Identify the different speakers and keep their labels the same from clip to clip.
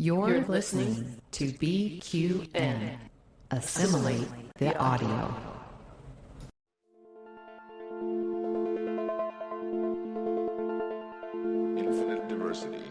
Speaker 1: You're listening to BQN. Assimilate the audio.
Speaker 2: Infinite diversity.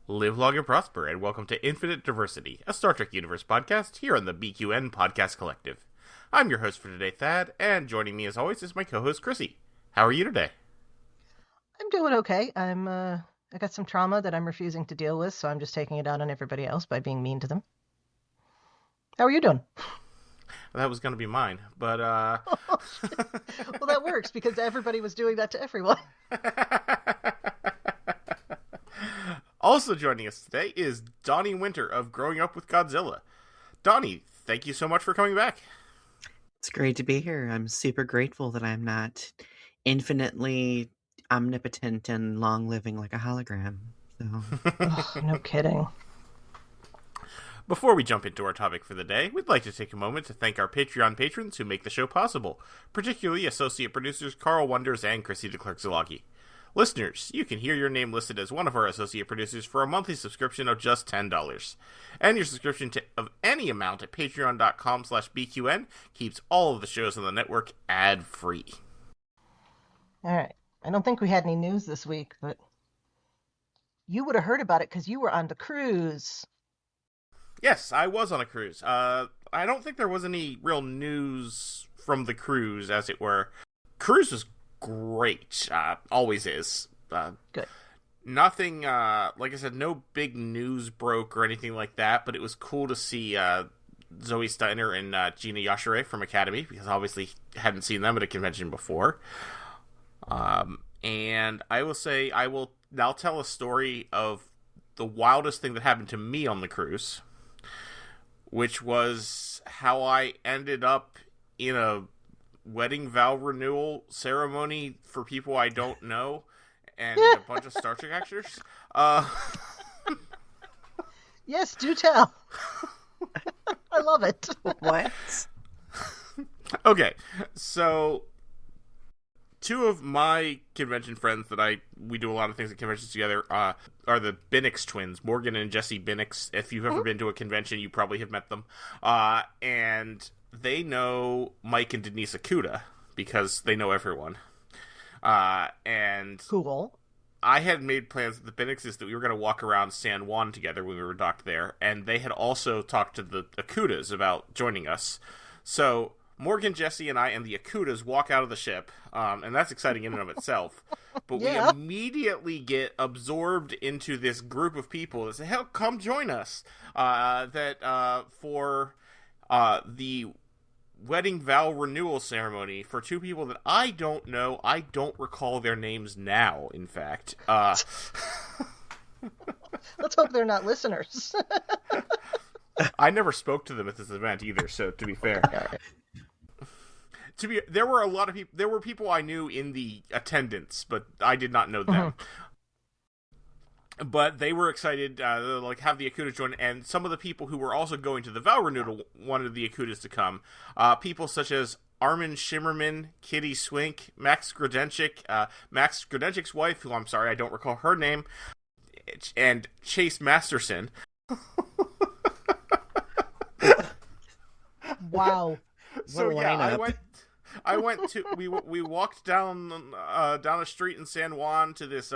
Speaker 3: Live long and prosper, and welcome to Infinite Diversity, a Star Trek Universe podcast here on the BQN Podcast Collective. I'm your host for today, Thad, and joining me as always is my co-host, Chrissie. How are you today?
Speaker 4: I'm doing okay. I got some trauma that I'm refusing to deal with, so I'm just taking it out on everybody else by being mean to them. How are you doing?
Speaker 3: That was going to be mine, but
Speaker 4: Well, that works, because everybody was doing that to everyone.
Speaker 3: Also joining us today is Donny Winter of Growing Up with Godzilla. Donny, thank you so much for coming back.
Speaker 5: It's great to be here. I'm super grateful that I'm not infinitely omnipotent and long-living like a hologram. So,
Speaker 4: Ugh, no kidding.
Speaker 3: Before we jump into our topic for the day, we'd like to take a moment to thank our Patreon patrons who make the show possible, particularly associate producers Carl Wonders and Christie De Clerck-Szilagyi. Listeners, you can hear your name listed as one of our associate producers for a monthly subscription of just $10. And your subscription of any amount at patreon.com/BQN keeps all of the shows on the network ad-free.
Speaker 4: All right. I don't think we had any news this week, but you would have heard about it because you were on the cruise.
Speaker 3: Yes, I was on a cruise. I don't think there was any real news from the cruise, as it were. Cruise was great. Always is.
Speaker 4: Good.
Speaker 3: Nothing, like I said, no big news broke or anything like that, but it was cool to see Zoe Steiner and Gina Yashere from Academy, because obviously hadn't seen them at a convention before. And I will say, I'll tell a story of the wildest thing that happened to me on the cruise, which was how I ended up in a wedding vow renewal ceremony for people I don't know and a bunch of Star Trek actors.
Speaker 4: Yes, do tell. I love it.
Speaker 5: what?
Speaker 3: Okay, so two of my convention friends that we do a lot of things at conventions together are the Binnix twins, Morgan and Jesse Binnix. If you've ever been to a convention, you probably have met them. And they know Mike and Denise Akuda because they know everyone. And
Speaker 4: Cool.
Speaker 3: I had made plans with the Binnixes that we were going to walk around San Juan together when we were docked there, and they had also talked to the Akudas about joining us. So Morgan, Jesse, and I and the Akudas walk out of the ship, and that's exciting in and of itself. But
Speaker 4: Yeah.
Speaker 3: we immediately get absorbed into this group of people that say, "Hell, come join us!" For the wedding vow renewal ceremony for two people that I don't know. I don't recall their names now, in fact.
Speaker 4: Let's hope they're not listeners.
Speaker 3: I never spoke to them at this event either, so to be fair. There were a lot of people. There were people I knew in the attendance, but I did not know them. But they were excited, have the Akudas join, and some of the people who were also going to the vow renewal wanted the Akudas to come. People such as Armin Shimmerman, Kitty Swink, Max Grodenchik's wife, who I'm sorry, I don't recall her name, and Chase Masterson.
Speaker 4: Wow.
Speaker 3: So
Speaker 5: What a
Speaker 3: yeah,
Speaker 5: lineup.
Speaker 3: I went to we walked down a street in San Juan to this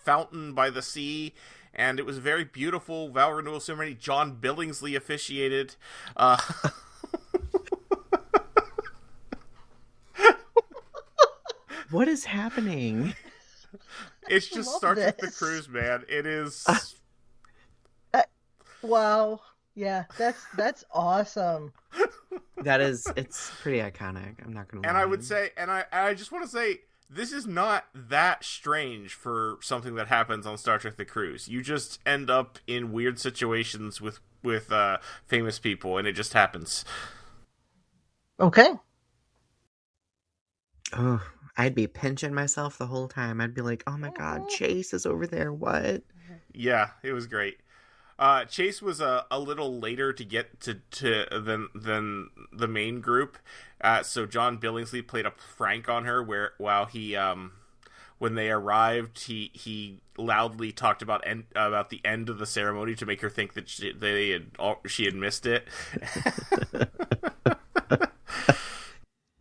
Speaker 3: fountain by the sea, and it was a very beautiful vow renewal ceremony. John Billingsley officiated.
Speaker 5: What is happening?
Speaker 3: It's just
Speaker 4: love
Speaker 3: Star Trek the
Speaker 4: this.
Speaker 3: Cruise, man. It is.
Speaker 4: Wow. Yeah, that's awesome.
Speaker 5: It's pretty iconic. I'm not going to lie.
Speaker 3: And I would say, and I just want to say, this is not that strange for something that happens on Star Trek The Cruise. You just end up in weird situations with famous people, and it just happens.
Speaker 4: Okay.
Speaker 5: Oh, I'd be pinching myself the whole time. I'd be like, oh my god, Chase is over there, what?
Speaker 3: Yeah, it was great. Chase was a little later to get to than the main group, so John Billingsley played a prank on her while he when they arrived he loudly talked about the end of the ceremony to make her think that she had missed it.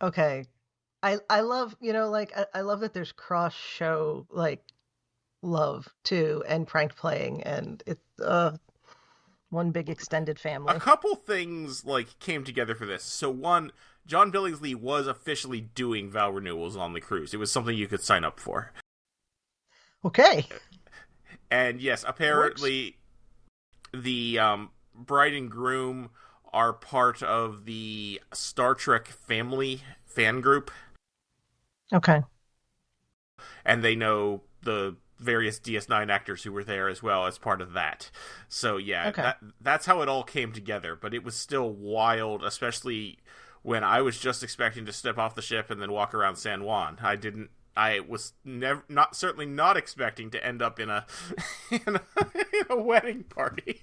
Speaker 4: Okay, I love I love that there's cross show love too, and prank playing, and it's one big extended family.
Speaker 3: A couple things came together for this. So one, John Billingsley was officially doing vow renewals on the cruise. It was something you could sign up for.
Speaker 4: Okay.
Speaker 3: And yes, apparently the bride and groom are part of the Star Trek family fan group.
Speaker 4: Okay.
Speaker 3: And they know the various DS9 actors who were there as well as part of that. So yeah,
Speaker 4: okay.
Speaker 3: That's how it all came together, but it was still wild, especially when I was just expecting to step off the ship and then walk around San Juan. I was certainly not expecting to end up in a in a wedding party.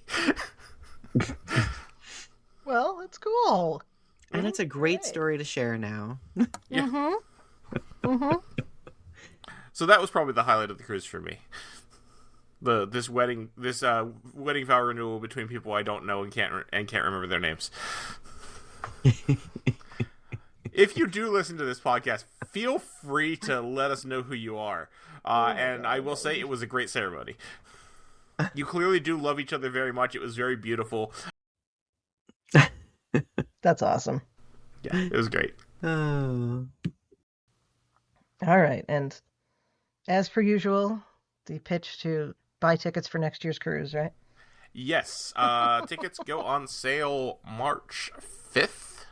Speaker 4: Well, it's cool.
Speaker 5: And it's a great story to share now.
Speaker 3: Yeah.
Speaker 4: Mm-hmm. Mm-hmm.
Speaker 3: So that was probably the highlight of the cruise for me. This wedding vow renewal between people I don't know and can't remember their names. If you do listen to this podcast, feel free to let us know who you are. And I will say it was a great ceremony. You clearly do love each other very much. It was very beautiful.
Speaker 4: That's awesome.
Speaker 3: Yeah, it was great.
Speaker 5: Oh.
Speaker 4: All right, and as per usual, the pitch to buy tickets for next year's cruise, right?
Speaker 3: Yes. Tickets go on sale March 5th.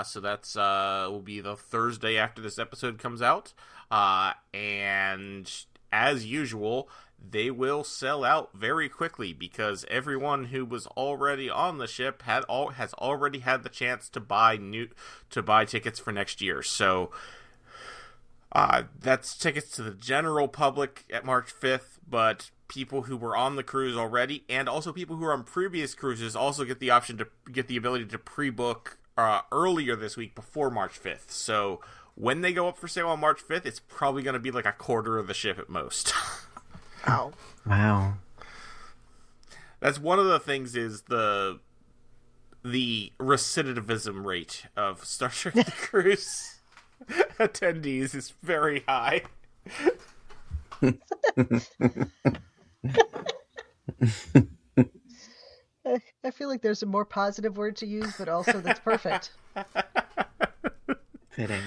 Speaker 3: So that's will be the Thursday after this episode comes out. And as usual, they will sell out very quickly because everyone who was already on the ship has already had the chance to buy tickets for next year. So that's tickets to the general public at March 5th, but people who were on the cruise already, and also people who are on previous cruises, also get the ability to pre-book earlier this week before March 5th. So when they go up for sale on March 5th, it's probably going to be like a quarter of the ship at most.
Speaker 4: Oh.
Speaker 5: Wow.
Speaker 3: That's one of the things is the recidivism rate of Star Trek The Cruise attendees is very high.
Speaker 4: I feel like there's a more positive word to use, but also that's perfect.
Speaker 5: Fitting.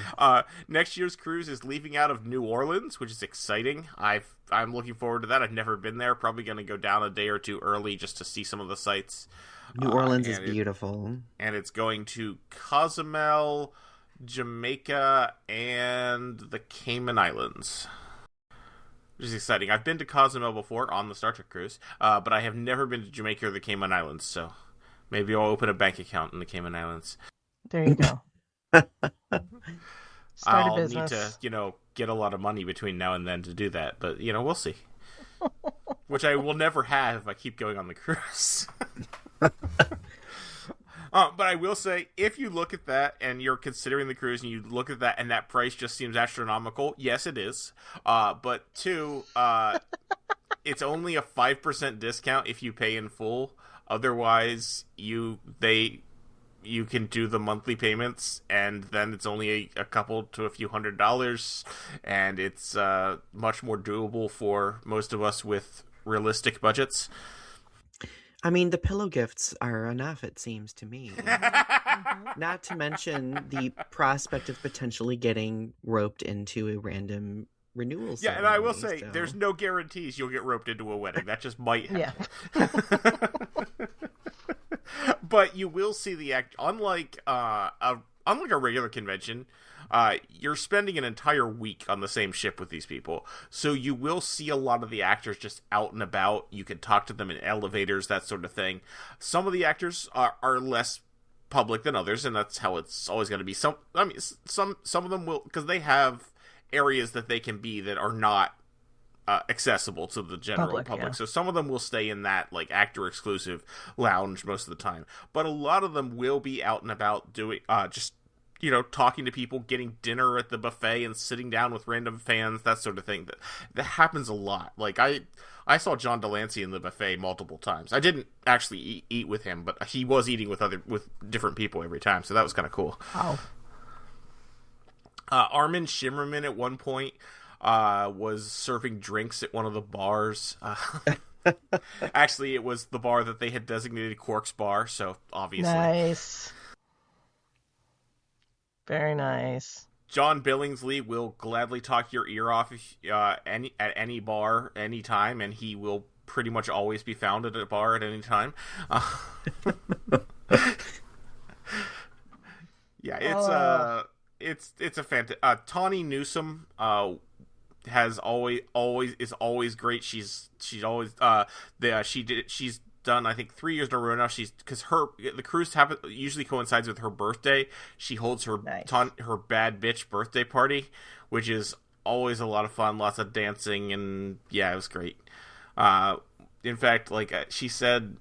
Speaker 3: Next year's cruise is leaving out of New Orleans, which is exciting. I'm looking forward to that. I've never been there. Probably going to go down a day or two early just to see some of the sights.
Speaker 5: New Orleans is beautiful.
Speaker 3: And it's going to Cozumel, Jamaica, and the Cayman Islands, which is exciting. I've been to Cozumel before on the Star Trek cruise, but I have never been to Jamaica or the Cayman Islands, so maybe I'll open a bank account in the Cayman Islands.
Speaker 4: There you go. Start a business.
Speaker 3: Need to, get a lot of money between now and then to do that, but, we'll see. Which I will never have if I keep going on the cruise. But I will say, if you look at that and you're considering the cruise and you look at that and that price just seems astronomical, yes, it is. But two, it's only a 5% discount if you pay in full. Otherwise, you can do the monthly payments, and then it's only a couple to a few $100s, and it's much more doable for most of us with realistic budgets.
Speaker 5: I mean, the pillow gifts are enough, it seems to me. Not to mention the prospect of potentially getting roped into a random renewal ceremony.
Speaker 3: Yeah, and I will say, there's no guarantees you'll get roped into a wedding. That just might happen. Yeah. But you will see the act. Unlike a unlike a regular convention, you're spending an entire week on the same ship with these people. So you will see a lot of the actors just out and about. You can talk to them in elevators, that sort of thing. Some of the actors are less public than others, and that's how it's always going to be. Some of them will, because they have areas that they can be that are not accessible to the general public. Yeah. So some of them will stay in that like actor exclusive lounge most of the time, but a lot of them will be out and about doing just talking to people, getting dinner at the buffet and sitting down with random fans, that sort of thing. That happens a lot. Like I saw John Delancey in the buffet multiple times. I didn't actually eat with him, but he was eating with different people every time, so that was kind of cool.
Speaker 4: Wow.
Speaker 3: Armin Shimmerman at one point was serving drinks at one of the bars. Actually, it was the bar that they had designated Quark's bar, so obviously.
Speaker 4: Nice. Very nice.
Speaker 3: John Billingsley will gladly talk your ear off at any bar, anytime, and he will pretty much always be found at a bar at any time. Yeah, it's a fantastic. Tawny Newsome is always great. She's always she's done I think 3 years in a row now. Because the cruise usually coincides with her birthday. She holds her her bad bitch birthday party, which is always a lot of fun, lots of dancing, and yeah, it was great. In fact, like she said,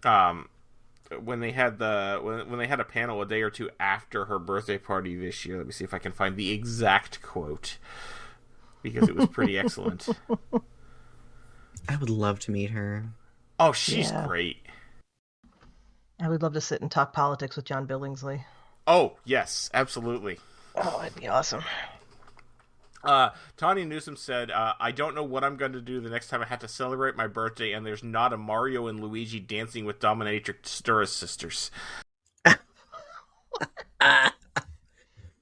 Speaker 3: when they had a panel a day or two after her birthday party this year, let me see if I can find the exact quote, because it was pretty excellent.
Speaker 5: I would love to meet her.
Speaker 3: Oh, she's great.
Speaker 4: I would love to sit and talk politics with John Billingsley.
Speaker 3: Oh, yes, absolutely.
Speaker 4: Oh, it'd be awesome.
Speaker 3: Tawny Newsome said, I don't know what I'm going to do the next time I have to celebrate my birthday and there's not a Mario and Luigi dancing with Dominatrix Duras sisters.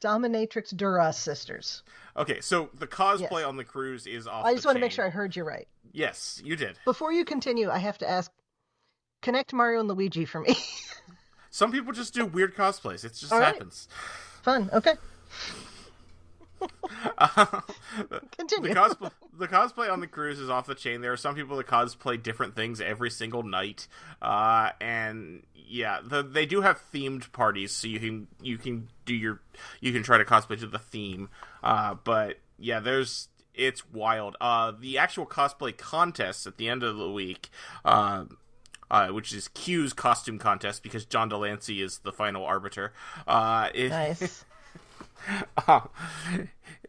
Speaker 4: Dominatrix Duras sisters.
Speaker 3: Okay, so the cosplay on the cruise is off
Speaker 4: I just want to
Speaker 3: chain.
Speaker 4: make sure I heard you right.
Speaker 3: Yes, you did.
Speaker 4: Before you continue, I have to ask, connect Mario and Luigi for me.
Speaker 3: Some people just do weird cosplays. It just
Speaker 4: All right.
Speaker 3: happens.
Speaker 4: Fun, okay. Continue.
Speaker 3: The cosplay on the cruise is off the chain. There are some people that cosplay different things every single night, and yeah, they do have themed parties, so you can try to cosplay to the theme. But yeah, it's wild. The actual cosplay contest at the end of the week, which is Q's costume contest, because John Delancey is the final arbiter.
Speaker 4: Nice.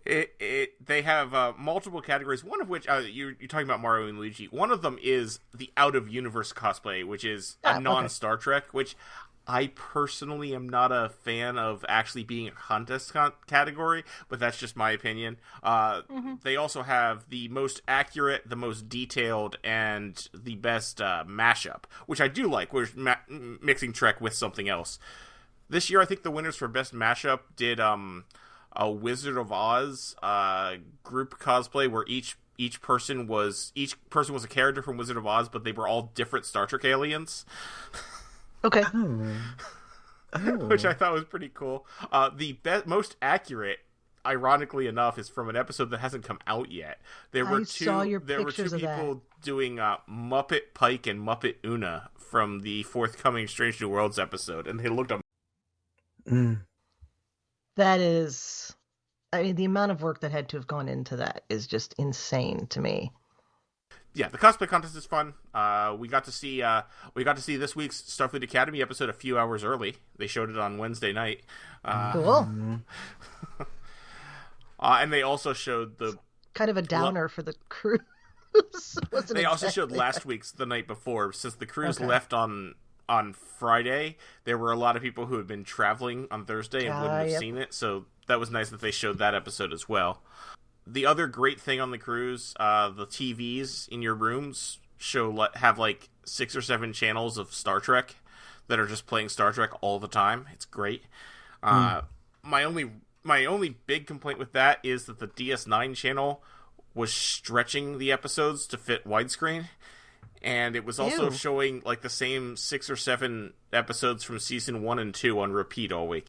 Speaker 3: They have multiple categories, one of which you're talking about Mario and Luigi. One of them is the out of universe cosplay, which is a non-Star Trek, which I personally am not a fan of actually being a contest category, but that's just my opinion. They also have the most accurate, the most detailed, and the best mashup, which I do like, where mixing Trek with something else. This year, I think the winners for best mashup did a Wizard of Oz group cosplay, where each person was a character from Wizard of Oz, but they were all different Star Trek aliens.
Speaker 4: Okay.
Speaker 3: Which I thought was pretty cool. The most accurate, ironically enough, is from an episode that hasn't come out yet. There were two people doing Muppet Pike and Muppet Una from the forthcoming Strange New Worlds episode, and they looked
Speaker 4: That is, I mean, the amount of work that had to have gone into that is just insane to me.
Speaker 3: Yeah, the cosplay contest is fun. We got to see this week's Starfleet Academy episode a few hours early. They showed it on Wednesday night.
Speaker 4: Cool.
Speaker 3: And they also showed the
Speaker 4: kind of a downer for the cruise.
Speaker 3: They also showed last week's the night before, since the cruise left on Friday. There were a lot of people who had been traveling on Thursday and wouldn't have seen it, so that was nice that they showed that episode as well. The other great thing on the cruise, the TVs in your rooms have like 6 or 7 channels of Star Trek that are just playing Star Trek all the time. It's great. My only big complaint with that is that the DS9 channel was stretching the episodes to fit widescreen, and it was also showing like the same 6 or 7 episodes from season 1 and 2 on repeat all week.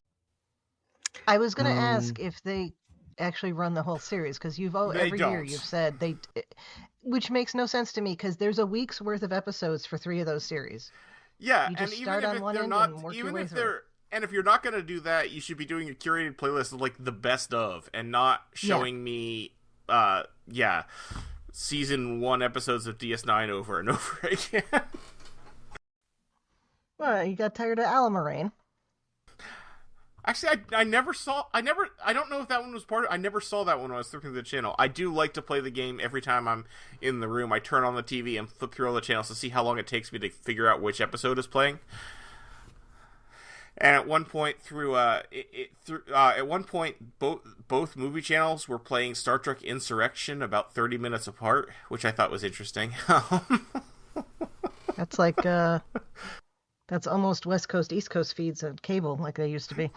Speaker 4: I was going to ask if they actually run the whole series, because every year you've said they, which makes no sense to me, because there's a week's worth of episodes for 3 of those series.
Speaker 3: Yeah,
Speaker 4: you just
Speaker 3: and
Speaker 4: start
Speaker 3: even
Speaker 4: on
Speaker 3: if
Speaker 4: one
Speaker 3: they're
Speaker 4: end
Speaker 3: not,
Speaker 4: and work
Speaker 3: even
Speaker 4: your way
Speaker 3: if
Speaker 4: through.
Speaker 3: they're, and if you're not going to do that, you should be doing a curated playlist of like the best of, and not showing me, season 1 episodes of DS9 over and over again.
Speaker 4: Well, you got tired of Alamarain.
Speaker 3: Actually, I don't know if that one was part of, I never saw that one when I was through the channel. I do like to play the game every time I'm in the room. I turn on the TV and flip through all the channels to see how long it takes me to figure out which episode is playing. And at one point both movie channels were playing Star Trek Insurrection about 30 minutes apart, which I thought was interesting.
Speaker 4: That's like that's almost West Coast, East Coast feeds of cable like they used to be.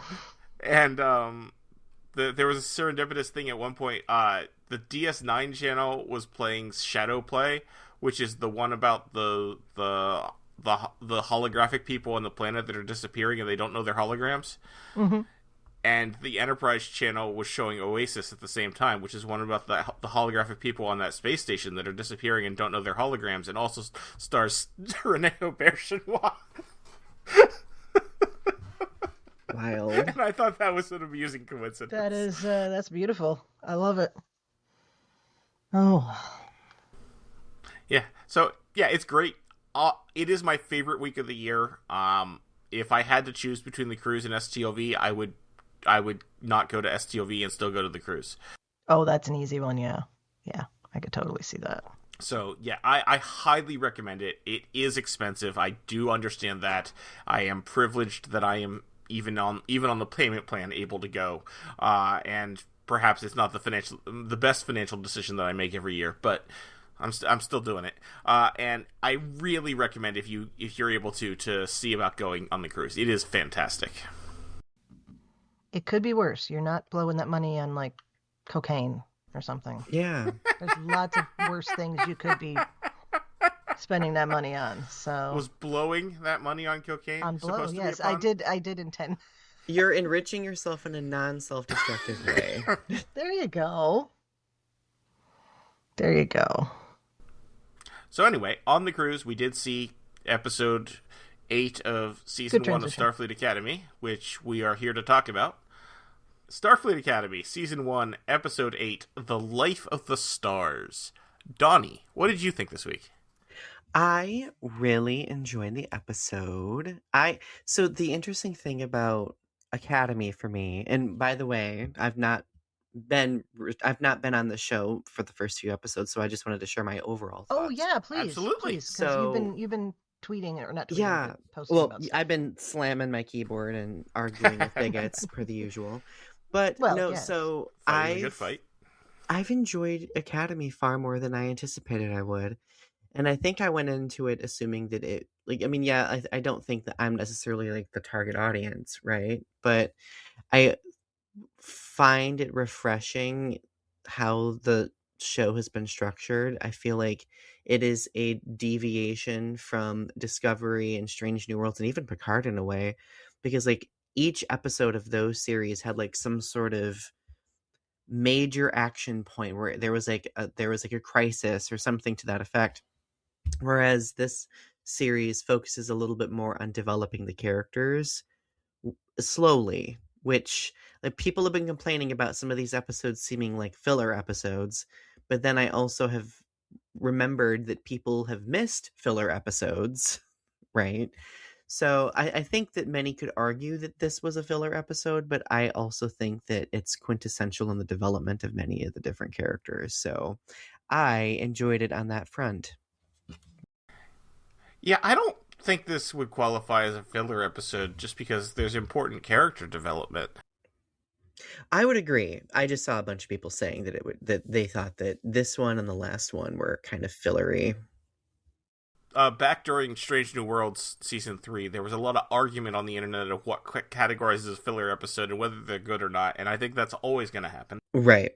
Speaker 3: And there was a serendipitous thing at one point. The DS9 channel was playing Shadow Play, which is the one about the holographic people on the planet that are disappearing and they don't know they're holograms.
Speaker 4: Mm-hmm.
Speaker 3: And the Enterprise channel was showing Oasis at the same time, which is one about the holographic people on that space station that are disappearing and don't know they're holograms, and also stars René Aubergenois.
Speaker 5: Wild.
Speaker 3: And I thought that was an amusing coincidence.
Speaker 4: That is, that's beautiful. I love it. Oh.
Speaker 3: Yeah. So, yeah, it's great. It is my favorite week of the year. If I had to choose between the cruise and STOV, I would not go to STOV and still go to the cruise.
Speaker 4: Oh, that's an easy one, yeah. Yeah, I could totally see that.
Speaker 3: So, yeah, I highly recommend it. It is expensive. I do understand that. I am privileged that I am even on the payment plan able to go. And perhaps it's not the best financial decision that I make every year, but I'm still doing it. And I really recommend if you're able to see about going on the cruise. It is fantastic.
Speaker 4: It could be worse. You're not blowing that money on like cocaine or something.
Speaker 5: Yeah.
Speaker 4: There's lots of worse things you could be spending that money on. So
Speaker 3: was blowing that money on cocaine
Speaker 4: on blow?
Speaker 3: Supposed to
Speaker 4: Yes,
Speaker 3: be a pun?
Speaker 4: I did intend.
Speaker 5: You're enriching yourself in a non-self-destructive way.
Speaker 4: There you go. There you go.
Speaker 3: So anyway, on the cruise, we did see episode 8 of season 1 of Starfleet Academy, which we are here to talk about. Starfleet Academy, season 1, episode 8, The Life of the Stars. Donnie, what did you think this week?
Speaker 5: I really enjoyed the episode. So the interesting thing about Academy for me, and by the way, I've not been on the show for the first few episodes, so I just wanted to share my overall thoughts.
Speaker 4: Oh yeah, please,
Speaker 3: absolutely.
Speaker 4: Please,
Speaker 5: so
Speaker 4: you've been tweeting or not tweeting,
Speaker 5: yeah.
Speaker 4: posting
Speaker 5: Well,
Speaker 4: about stuff.
Speaker 5: I've been slamming my keyboard and arguing with bigots per the usual. But
Speaker 4: Well,
Speaker 5: no,
Speaker 4: yes.
Speaker 5: so
Speaker 3: Fighting a good fight.
Speaker 5: I've enjoyed Academy far more than I anticipated I would. And I think I went into it assuming that it, I don't think that I'm necessarily like the target audience, right? But I find it refreshing how the show has been structured. I feel like it is a deviation from Discovery and Strange New Worlds and even Picard in a way, because like each episode of those series had like some sort of major action point where there was like a crisis or something to that effect. Whereas this series focuses a little bit more on developing the characters slowly, which like people have been complaining about some of these episodes seeming like filler episodes, but then I also have remembered that people have missed filler episodes, right? So I think that many could argue that this was a filler episode, but I also think that it's quintessential in the development of many of the different characters. So I enjoyed it on that front.
Speaker 3: Yeah, I don't think this would qualify as a filler episode just because there's important character development.
Speaker 5: I would agree. I just saw a bunch of people saying that they thought that this one and the last one were kind of fillery.
Speaker 3: Back during Strange New Worlds season 3, there was a lot of argument on the internet of what categorizes as a filler episode and whether they're good or not, and I think that's always going to happen.
Speaker 5: Right.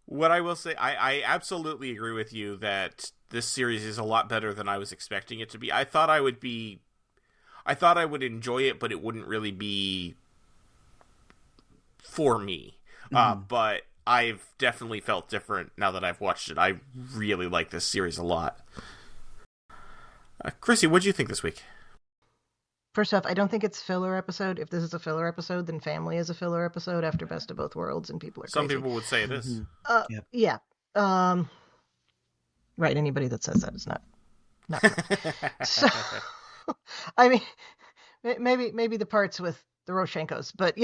Speaker 3: What I will say, I absolutely agree with you that this series is a lot better than I was expecting it to be. I thought I would be I thought I would enjoy it, but it wouldn't really be for me. But I've definitely felt different now that I've watched it. I really like this series a lot. Chrissie, what'd you think this week?
Speaker 4: First off, I don't think it's filler episode. If this is a filler episode, then Family is a filler episode after Best of Both Worlds, and people are crazy.
Speaker 3: Some people would say it is.
Speaker 5: Yep.
Speaker 4: Yeah. Right. Anybody that says that is not true. So, I mean, maybe the parts with the Roshenkos, but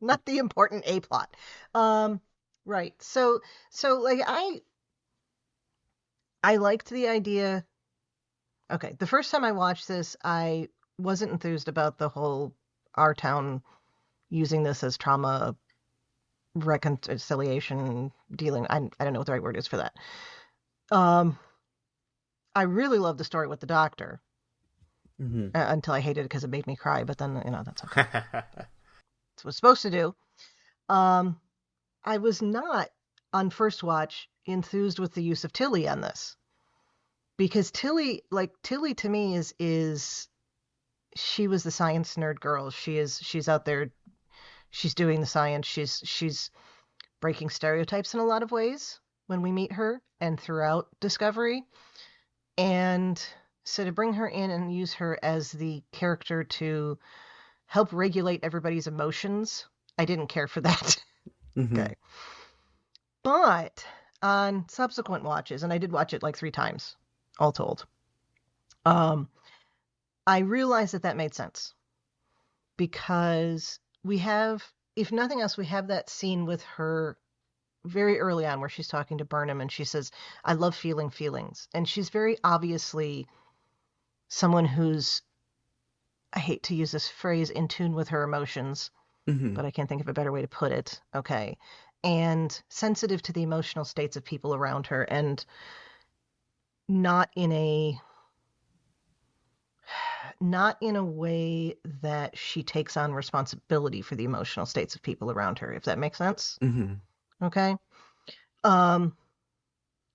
Speaker 4: not the important A plot. Right. So like I liked the idea. Okay, the first time I watched this, I wasn't enthused about the whole our town using this as trauma reconciliation dealing. I don't know what the right word is for that. I really loved the story with the doctor until I hated it because it made me cry. But then that's okay. That's what it's supposed to do. I was not on first watch enthused with the use of Tilly on this. Because Tilly to me is she was the science nerd girl. She's out there, she's doing the science. She's breaking stereotypes in a lot of ways when we meet her and throughout Discovery. And so to bring her in and use her as the character to help regulate everybody's emotions, I didn't care for that. Okay. But on subsequent watches, and I did watch it like 3 times. All told. I realized that made sense because we have, if nothing else, we have that scene with her very early on where she's talking to Burnham and she says, I love feeling feelings. And she's very obviously someone who's, I hate to use this phrase, in tune with her emotions, but I can't think of a better way to put it. Okay. And sensitive to the emotional states of people around her, and not in a way that she takes on responsibility for the emotional states of people around her, if that makes sense. Okay.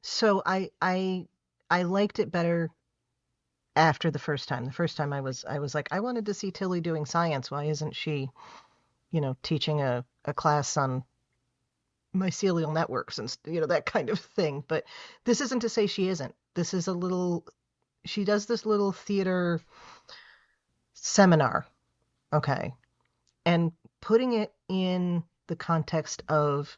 Speaker 4: So I liked it better after the first time. The first time I was like, I wanted to see Tilly doing science. Why isn't she, teaching a class on mycelial networks and that kind of thing? But this isn't to say she isn't. This is she does this little theater seminar, okay, and putting it in the context of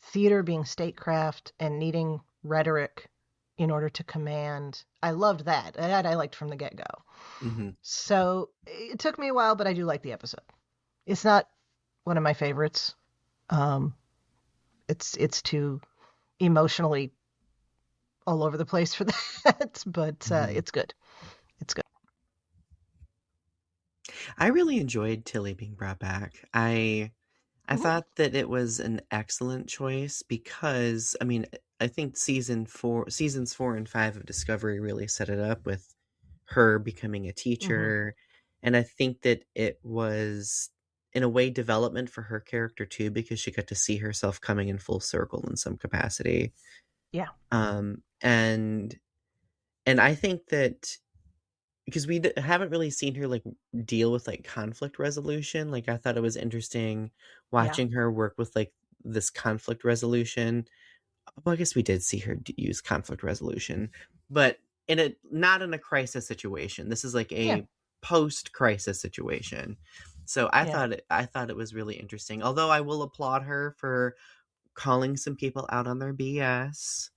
Speaker 4: theater being statecraft and needing rhetoric in order to command. I loved that. That I liked from the get-go. So it took me a while, but I do like the episode. It's not one of my favorites. It's too emotionally all over the place for that, but it's good. It's good.
Speaker 5: I really enjoyed Tilly being brought back. I thought that it was an excellent choice because, I mean, I think seasons 4 and 5 of Discovery really set it up with her becoming a teacher. And I think that it was, in a way, development for her character too, because she got to see herself coming in full circle in some capacity.
Speaker 4: Yeah.
Speaker 5: And I think that because we haven't really seen her like deal with like conflict resolution. Like I thought it was interesting watching her work with like this conflict resolution. Well, I guess we did see her use conflict resolution, but not in a crisis situation. This is like a post-crisis situation. So I thought it was really interesting. Although I will applaud her for calling some people out on their BS,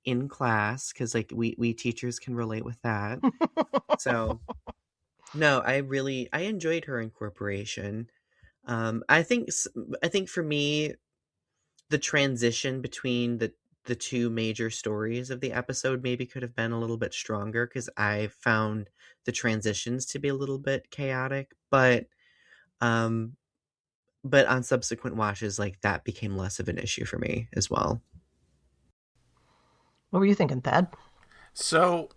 Speaker 5: in class, because like we teachers can relate with that. So no, I enjoyed her incorporation. I think for me, the transition between the 2 major stories of the episode maybe could have been a little bit stronger, because I found the transitions to be a little bit chaotic, but on subsequent watches, like that became less of an issue for me as well.
Speaker 4: What were you thinking, Thad?
Speaker 3: So,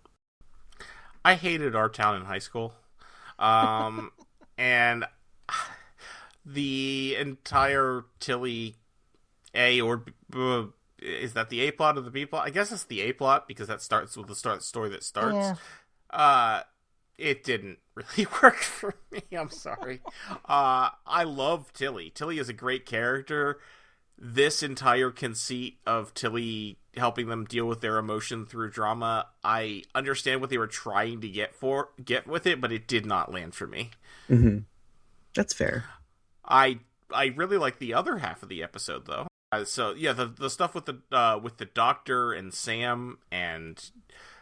Speaker 3: I hated our town in high school. And the entire Tilly A or is that the A plot or the B plot? I guess it's the A plot because that starts with the story that starts. It didn't really work for me. I'm sorry. I love Tilly. Tilly is a great character. This entire conceit of Tilly helping them deal with their emotion through drama, I understand what they were trying to get with it, but it did not land for me.
Speaker 5: Mm-hmm. That's fair.
Speaker 3: I really like the other half of the episode, though. So yeah, the stuff with the doctor and Sam, and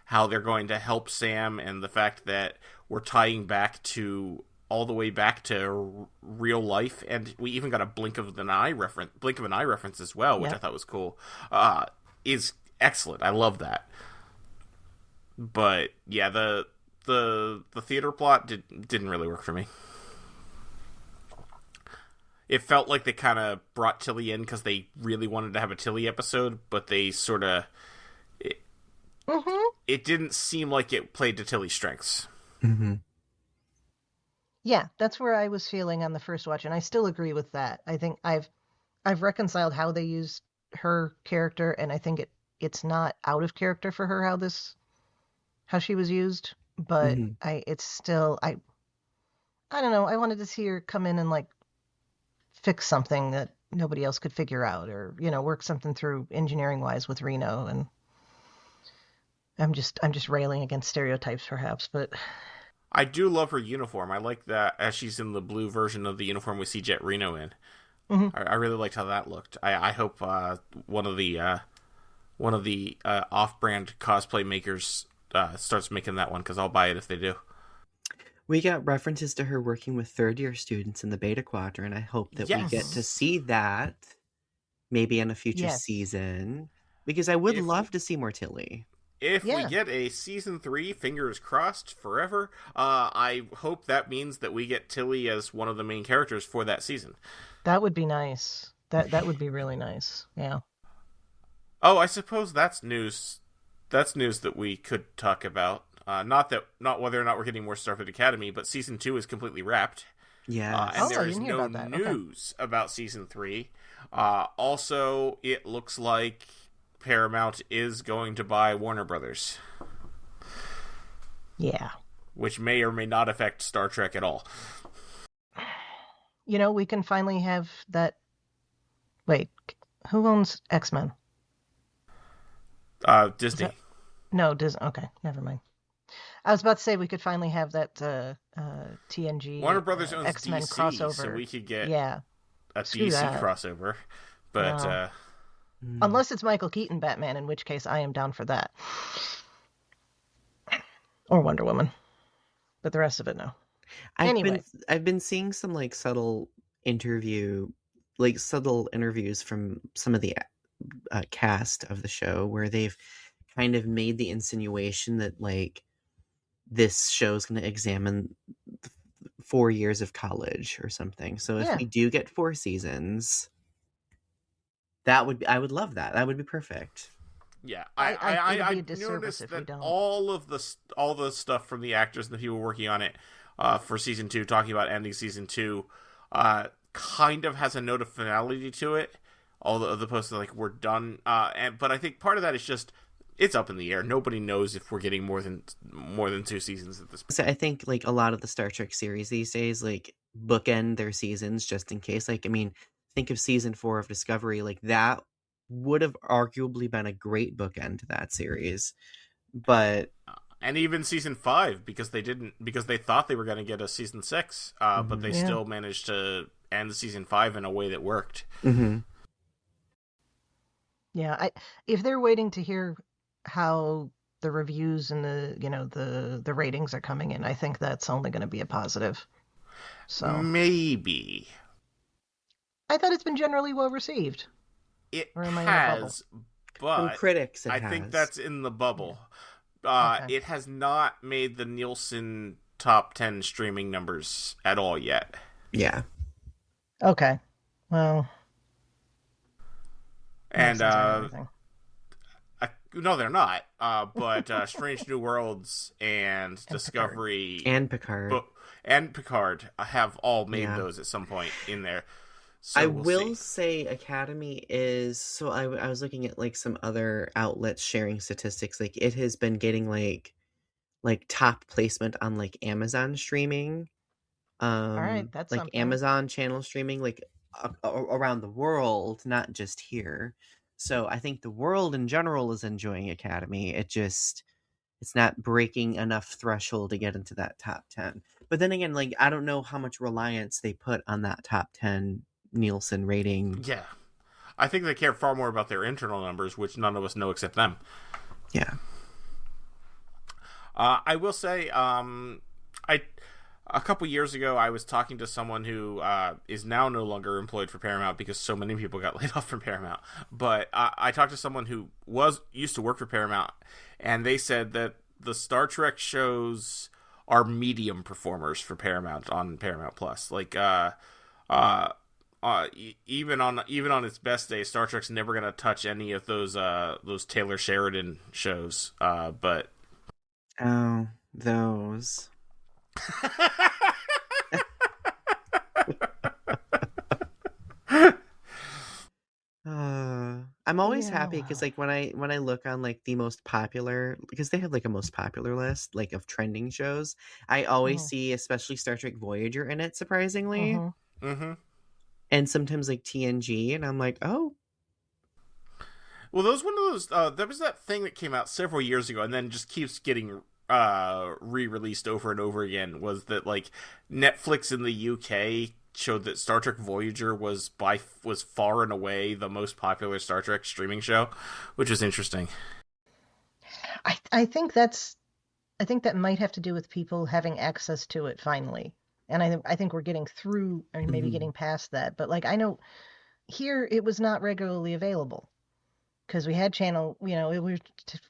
Speaker 3: how they're going to help Sam, and the fact that we're tying back to all the way back to real life, and we even got a blink of an eye reference as well, which I thought was cool. Is excellent. I love that. But yeah, the theater plot didn't really work for me. It felt like they kind of brought Tilly in because they really wanted to have a Tilly episode, but they sort of it didn't seem like it played to Tilly's strengths.
Speaker 5: Mm-hmm.
Speaker 4: Yeah, that's where I was feeling on the first watch, and I still agree with that. I think I've reconciled how they used her character, and I think it's not out of character for her how she was used, but it's still I don't know. I wanted to see her come in and like fix something that nobody else could figure out, or work something through engineering wise with Reno. And I'm just railing against stereotypes perhaps, but
Speaker 3: I do love her uniform. I like that as she's in the blue version of the uniform we see Jet Reno in. I really liked how that looked. I hope one of the off-brand cosplay makers starts making that one, because I'll buy it if they do.
Speaker 5: We got references to her working with third-year students in the Beta Quadrant. I hope that we get to see that maybe in a future season, because I would love to see more Tilly.
Speaker 3: If we get a season 3, fingers crossed forever, I hope that means that we get Tilly as one of the main characters for that season.
Speaker 4: That would be nice. That would be really nice. Yeah.
Speaker 3: Oh, I suppose that's news. That's news that we could talk about. Not whether or not we're getting more Starfleet Academy, but season 2 is completely wrapped.
Speaker 5: Yeah.
Speaker 3: And there is no news about season 3. Also, it looks like Paramount is going to buy Warner Brothers.
Speaker 4: Yeah.
Speaker 3: Which may or may not affect Star Trek at all.
Speaker 4: We can finally have that. Wait, who owns X-Men?
Speaker 3: Disney.
Speaker 4: No, Disney. Okay, never mind. I was about to say we could finally have that TNG
Speaker 3: Warner Brothers owns
Speaker 4: X-Men
Speaker 3: DC,
Speaker 4: crossover.
Speaker 3: so we could get
Speaker 4: a
Speaker 3: DC crossover. But
Speaker 4: unless it's Michael Keaton Batman, in which case I am down for that. Or Wonder Woman. But the rest of it, no.
Speaker 5: I've been seeing some subtle interviews from some of the cast of the show where they've kind of made the insinuation that this show is going to examine 4 years of college or something. So if we do get 4 seasons, I would love that. That would be perfect.
Speaker 3: Yeah, I noticed that all the stuff from the actors and the people working on it for season 2, talking about ending season 2, kind of has a note of finality to it. Although the post we're done, but I think part of that is just it's up in the air. Nobody knows if we're getting more than 2 seasons at this point.
Speaker 5: So I think a lot of the Star Trek series these days bookend their seasons just in case. Think of season 4 of Discovery. That would have arguably been a great bookend to that series, but
Speaker 3: and even season 5 because they thought they were going to get a season 6, but they still managed to end season 5 in a way that worked.
Speaker 5: Mm-hmm.
Speaker 4: Yeah, if they're waiting to hear how the reviews and the ratings are coming in, I think that's only going to be a positive. So
Speaker 3: maybe.
Speaker 4: I thought it's been generally well received.
Speaker 3: It has, but
Speaker 5: from critics,
Speaker 3: I think that's in the bubble. It has not made the Nielsen top 10 streaming numbers at all yet.
Speaker 5: Yeah.
Speaker 4: Okay. Well.
Speaker 3: And no, they're not. But Strange New Worlds and Discovery
Speaker 5: and Picard
Speaker 3: have all made those at some point in there. So
Speaker 5: I will say Academy is, so I was looking at some other outlets sharing statistics. It has been getting like top placement on like Amazon streaming.
Speaker 4: All right, that's
Speaker 5: like
Speaker 4: something.
Speaker 5: Amazon channel streaming, like around the world, not just here. So I think the world in general is enjoying Academy. It's not breaking enough threshold to get into that top 10. But then again, like, I don't know how much reliance they put on that top 10 Nielsen rating.
Speaker 3: Yeah. I think they care far more about their internal numbers, which none of us know except them.
Speaker 5: Yeah.
Speaker 3: I will say, a couple years ago, I was talking to someone who is now no longer employed for Paramount because so many people got laid off from Paramount. But I talked to someone who used to work for Paramount, and they said that the Star Trek shows are medium performers for Paramount on Paramount Plus. Like, even on its best day, Star Trek's never gonna touch any of those Taylor Sheridan shows. But
Speaker 5: those. I'm always happy because like when I look on like the most popular, because they have like a most popular list like of trending shows, I always see especially Star Trek Voyager in it, surprisingly. And sometimes like TNG, and I'm like, oh.
Speaker 3: Well, there was that thing that came out several years ago and then just keeps getting re-released over and over again, was that like Netflix in the UK showed that Star Trek Voyager was far and away the most popular Star Trek streaming show, which was interesting.
Speaker 4: I think that might have to do with people having access to it finally. And I think we're getting through, or maybe getting past that. But like, I know here it was not regularly available because we had channel, it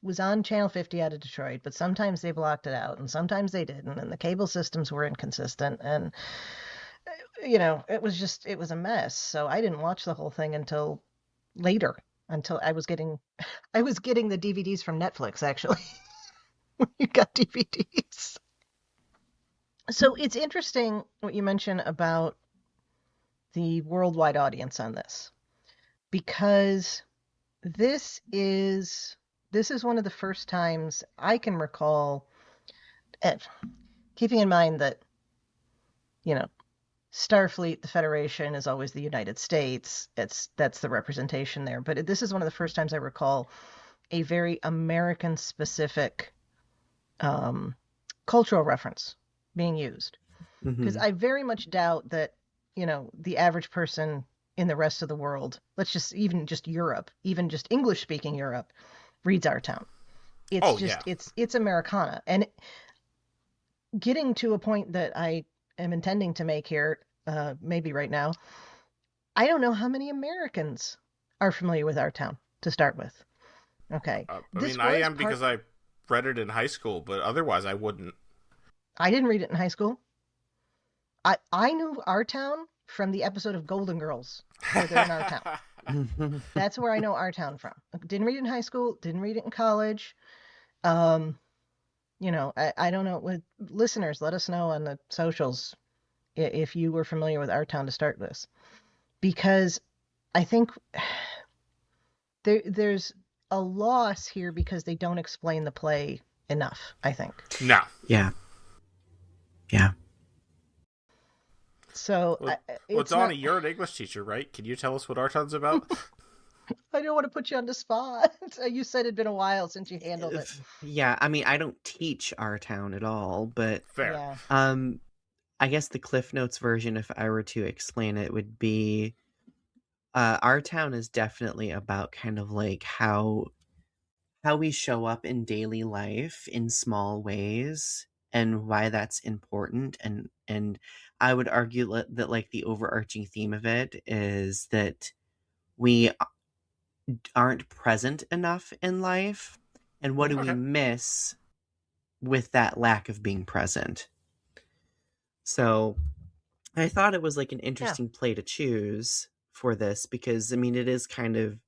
Speaker 4: was on channel 50 out of Detroit, but sometimes they blocked it out and sometimes they didn't. And the cable systems were inconsistent. And, it was a mess. So I didn't watch the whole thing until later, until I was getting the DVDs from Netflix, actually. You got DVDs. So it's interesting what you mentioned about the worldwide audience on this, because this is one of the first times I can recall, keeping in mind that, Starfleet, the Federation, is always the United States. That's the representation there. But this is one of the first times I recall a very American-specific cultural reference being used. Because I very much doubt that, the average person in the rest of the world, even just Europe, even just English-speaking Europe, reads Our Town. It's Americana. And getting to a point that I am intending to make here, maybe right now, I don't know how many Americans are familiar with Our Town to start with. Okay.
Speaker 3: I am because I read it in high school, but otherwise I wouldn't.
Speaker 4: I didn't read it in high school. I knew Our Town from the episode of Golden Girls, where they're in Our Town. That's where I know Our Town from. Didn't read it in high school. Didn't read it in college. I don't know. With listeners, let us know on the socials if you were familiar with Our Town to start this, because I think there's a loss here because they don't explain the play enough, I think.
Speaker 3: No.
Speaker 5: Yeah.
Speaker 4: So,
Speaker 3: Donny, you're an English teacher, right? Can you tell us what Our Town's about?
Speaker 4: I don't want to put you on the spot. You said it'd been a while since you handled it.
Speaker 5: Yeah, I don't teach Our Town at all, but
Speaker 3: fair.
Speaker 4: Yeah.
Speaker 5: I guess the Cliff Notes version, if I were to explain it, would be Our Town is definitely about kind of like how we show up in daily life in small ways and why that's important. And I would argue that like the overarching theme of it is that we aren't present enough in life, and what do we miss with that lack of being present. So I thought it was like an interesting play to choose for this, because it is kind of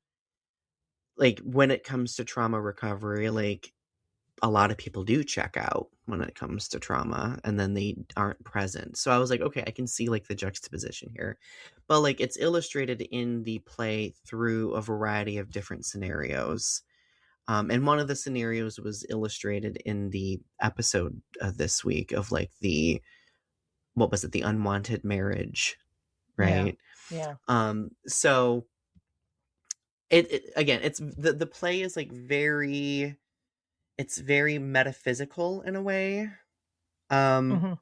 Speaker 5: like, when it comes to trauma recovery, like a lot of people do check out when it comes to trauma and then they aren't present. So I was like, okay, I can see like the juxtaposition here, but like it's illustrated in the play through a variety of different scenarios. And one of the scenarios was illustrated in the episode this week of like the unwanted marriage, right?
Speaker 4: Yeah.
Speaker 5: So it again, it's the play is like very metaphysical in a way.
Speaker 4: Mm-hmm.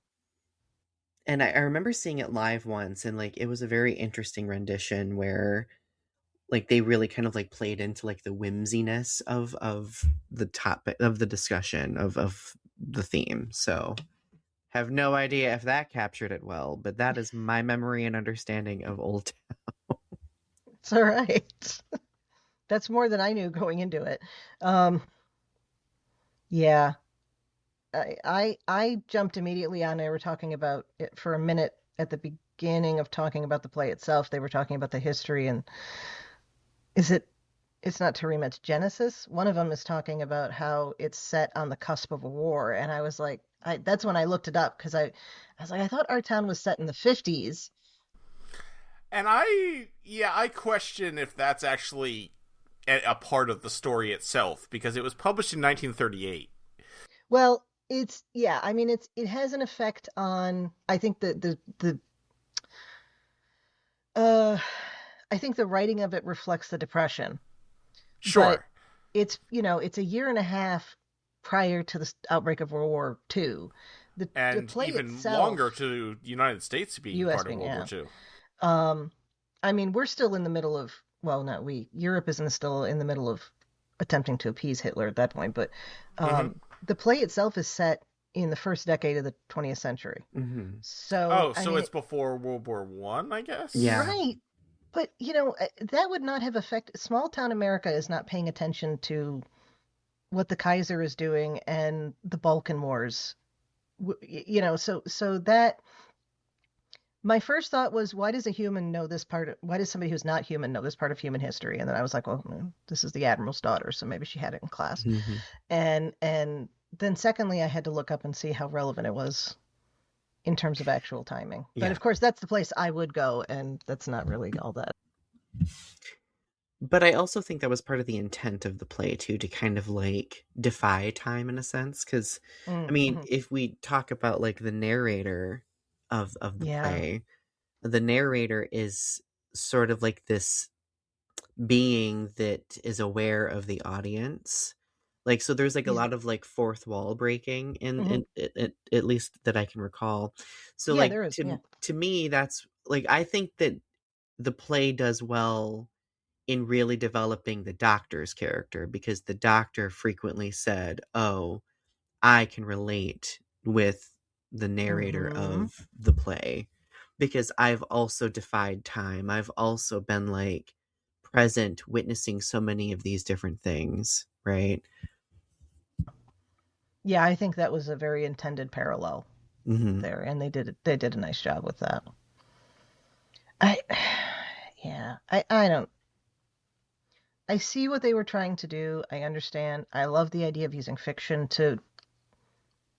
Speaker 5: And I remember seeing it live once, and like it was a very interesting rendition where like they really kind of like played into like the whimsiness of the topic of the discussion of the theme. So have no idea if that captured it well, but that is my memory and understanding of Old Town.
Speaker 4: It's all right. That's more than I knew going into it. Yeah. I jumped immediately on. They were talking about it for a minute at the beginning of talking about the play itself. They were talking about the history, and it's not Terima, it's Genesis. One of them is talking about how it's set on the cusp of a war, and I was like, that's when I looked it up, because I was like, I thought our town was set in the 50s.
Speaker 3: And I question if that's actually a part of the story itself, because it was published in 1938.
Speaker 4: Well, I mean, it has an effect on, I think I think the writing of it reflects the Depression.
Speaker 3: Sure.
Speaker 4: But it's a year and a half prior to the outbreak of World War II.
Speaker 3: And
Speaker 4: the play
Speaker 3: even
Speaker 4: itself,
Speaker 3: longer to the United States being part of World War II.
Speaker 4: I mean, we're still in the middle of, well, not we, Europe isn't still in the middle of attempting to appease Hitler at that point, but the play itself is set in the first decade of the 20th century.
Speaker 5: Mm-hmm.
Speaker 4: So,
Speaker 3: I mean, it's before World War I guess?
Speaker 5: Yeah.
Speaker 4: Right. But, that would not have affected, small town America is not paying attention to what the Kaiser is doing and the Balkan Wars. So that, my first thought was, why does why does somebody who's not human know this part of human history? And then I was like, well, this is the Admiral's daughter, so maybe she had it in class.
Speaker 5: Mm-hmm.
Speaker 4: And then secondly, I had to look up and see how relevant it was in terms of actual timing. But of course, that's the place I would go, and that's not really all that.
Speaker 5: But I also think that was part of the intent of the play, too, to kind of like defy time in a sense. Because, I mean, if we talk about like the narrator of the play, the narrator is sort of like this being that is aware of the audience. Like, so there's like a lot of like fourth wall breaking in at least that I can recall. So like
Speaker 4: there is,
Speaker 5: to me, that's like, I think that the play does well in really developing the doctor's character, because the doctor frequently said, oh, I can relate with the narrator of the play, because I've also defied time. I've also been like present, witnessing so many of these different things, right?
Speaker 4: Yeah, I think that was a very intended parallel there, and they did a nice job with that. I don't. I see what they were trying to do. I understand. I love the idea of using fiction to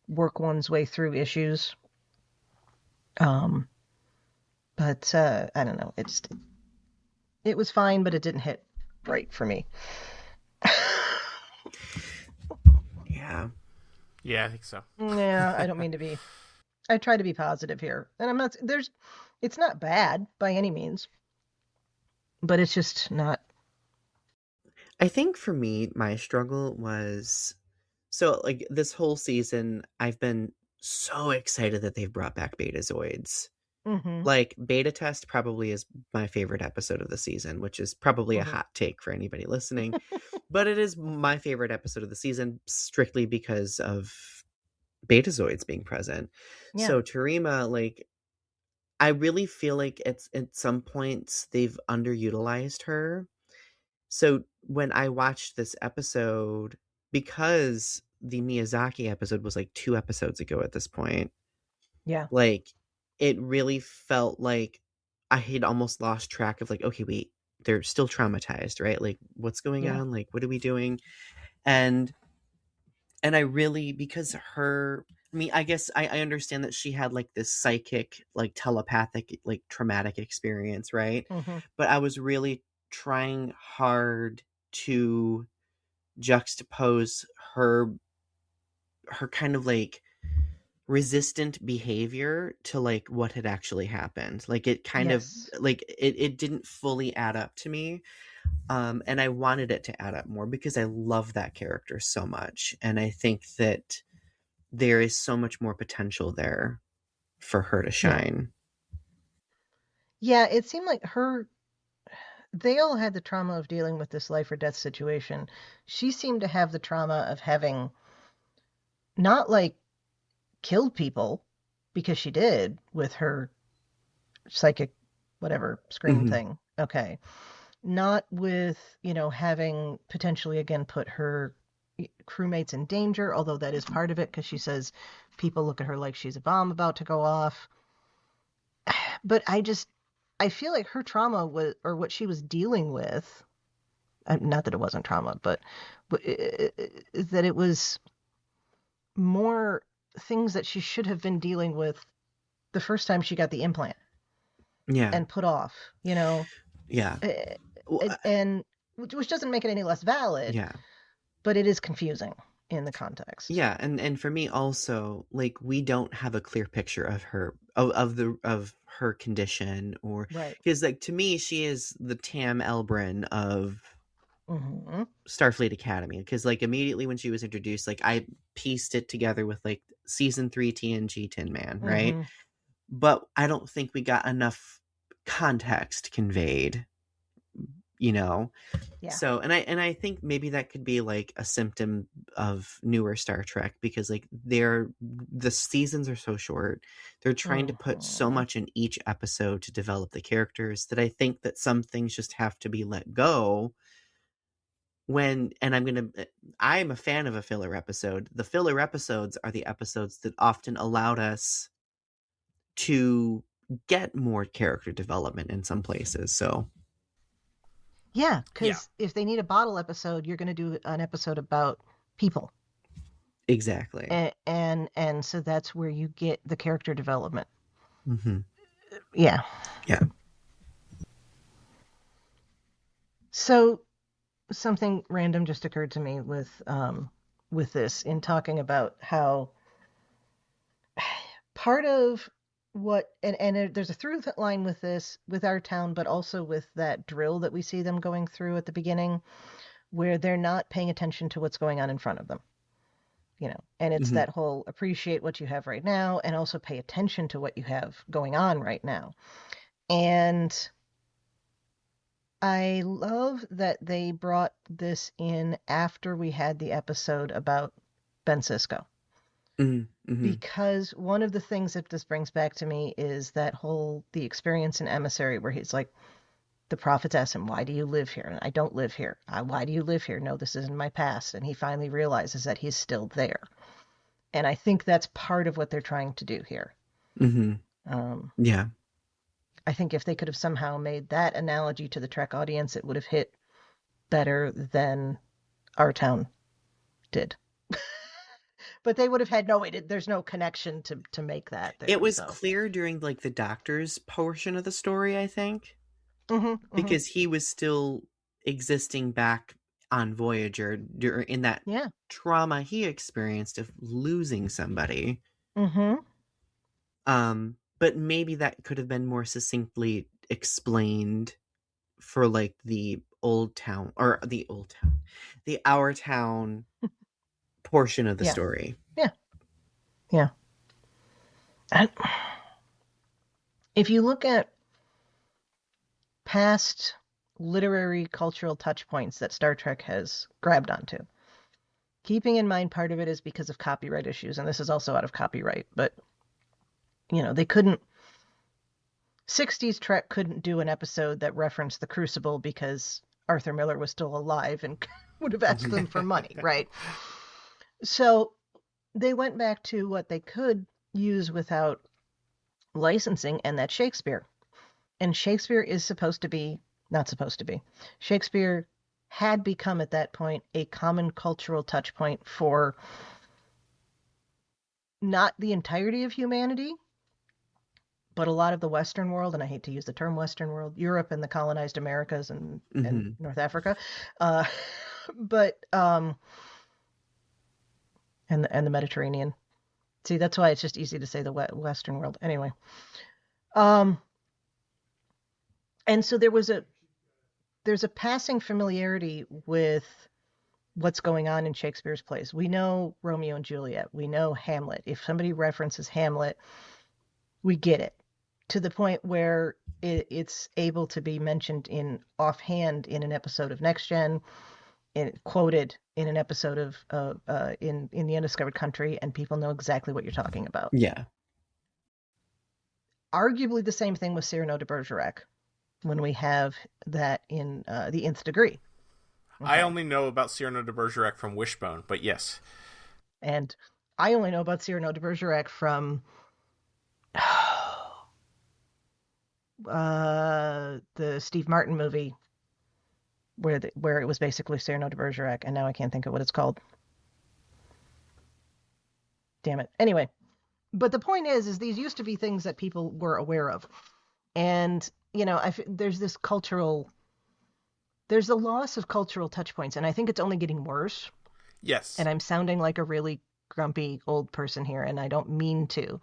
Speaker 4: work one's way through issues. But I don't know. It was fine, but it didn't hit right for me.
Speaker 3: Yeah, I think so.
Speaker 4: Yeah, I don't mean to be. I try to be positive here, and I'm not. It's not bad by any means, but it's just not.
Speaker 5: I think for me, my struggle was, so like this whole season, I've been so excited that they've brought back Betazoids. Like, Beta Test probably is my favorite episode of the season, which is probably a hot take for anybody listening. But it is my favorite episode of the season strictly because of Betazoids being present.
Speaker 4: Yeah.
Speaker 5: So Terima, like, I really feel like at some points they've underutilized her. So when I watched this episode, because the Miyazaki episode was like 2 episodes ago at this point.
Speaker 4: Yeah.
Speaker 5: Like, it really felt like I had almost lost track of like, okay, wait, they're still traumatized, right? Like, what's going on? Like, what are we doing? And I really, because her, I mean, I guess I understand that she had like this psychic, like telepathic, like traumatic experience, right? But I was really trying hard to juxtapose her kind of like resistant behavior to like what had actually happened. Like it kind of like it didn't fully add up to me. And I wanted it to add up more because I love that character so much. And I think that there is so much more potential there for her to shine.
Speaker 4: Yeah, it seemed like they all had the trauma of dealing with this life or death situation. She seemed to have the trauma of having not like killed people, because she did with her psychic whatever scream thing. Okay. Not with, having potentially again put her crewmates in danger, although that is part of it, because she says people look at her like she's a bomb about to go off. But I feel like her trauma was, or what she was dealing with, not that it wasn't trauma, but that it was more things that she should have been dealing with the first time she got the implant.
Speaker 5: Yeah.
Speaker 4: And put off, Yeah. And which doesn't make it any less valid.
Speaker 5: Yeah.
Speaker 4: But it is confusing in the context.
Speaker 5: Yeah, and for me also, like, we don't have a clear picture of her of her condition, or because like to me she is the Tam Elbrin of Starfleet Academy, because like immediately when she was introduced, like I pieced it together with like season 3 TNG Tin Man, right? But I don't think we got enough context conveyed, Yeah. So and I think maybe that could be like a symptom of newer Star Trek, because like the seasons are so short. They're trying to put so much in each episode to develop the characters that I think that some things just have to be let go. I'm a fan of a filler episode. The filler episodes are the episodes that often allowed us to get more character development in some places. So
Speaker 4: yeah, because if they need a bottle episode, you're going to do an episode about people.
Speaker 5: Exactly.
Speaker 4: And so that's where you get the character development.
Speaker 5: Yeah.
Speaker 4: So something random just occurred to me with this, in talking about how part of what and there's a through line with this, with our town, but also with that drill that we see them going through at the beginning, where they're not paying attention to what's going on in front of them, and it's that whole appreciate what you have right now and also pay attention to what you have going on right now. And I love that they brought this in after we had the episode about Ben Sisko. Because one of the things that this brings back to me is that the experience in Emissary, where he's like, the prophets ask him, why do you live here? And I don't live here. Why do you live here? No, this isn't my past. And he finally realizes that he's still there. And I think that's part of what they're trying to do here.
Speaker 5: Yeah.
Speaker 4: I think if they could have somehow made that analogy to the Trek audience, it would have hit better than our town did. But they would have had there's no connection to make that there.
Speaker 5: It was clear during like the doctor's portion of the story, I think. Because he was still existing back on Voyager in that trauma he experienced of losing somebody. But maybe that could have been more succinctly explained for like the our town portion of the story.
Speaker 4: Yeah. And if you look at past literary cultural touch points that Star Trek has grabbed onto, keeping in mind part of it is because of copyright issues, and this is also out of copyright, but they couldn't 60s Trek couldn't do an episode that referenced the Crucible because Arthur Miller was still alive and would have asked them for money, right? So they went back to what they could use without licensing, and that's Shakespeare. And Shakespeare is Shakespeare had become at that point a common cultural touch point for not the entirety of humanity, but a lot of the Western world, and I hate to use the term Western world, Europe and the colonized Americas and North Africa, But and the Mediterranean. See, that's why it's just easy to say the Western world. Anyway. And so there's a passing familiarity with what's going on in Shakespeare's plays. We know Romeo and Juliet. We know Hamlet. If somebody references Hamlet, we get it, to the point where it's able to be mentioned in offhand in an episode of Next Gen, quoted in an episode of in The Undiscovered Country, and people know exactly what you're talking about.
Speaker 5: Yeah.
Speaker 4: Arguably the same thing with Cyrano de Bergerac, when we have that in The Nth Degree. Okay.
Speaker 3: I only know about Cyrano de Bergerac from Wishbone, but yes.
Speaker 4: And I only know about Cyrano de Bergerac from the Steve Martin movie, where it was basically Cyrano de Bergerac, and now I can't think of what it's called. Damn it. Anyway, but the point is these used to be things that people were aware of. And, there's a loss of cultural touch points, and I think it's only getting worse.
Speaker 3: Yes.
Speaker 4: And I'm sounding like a really grumpy old person here, and I don't mean to,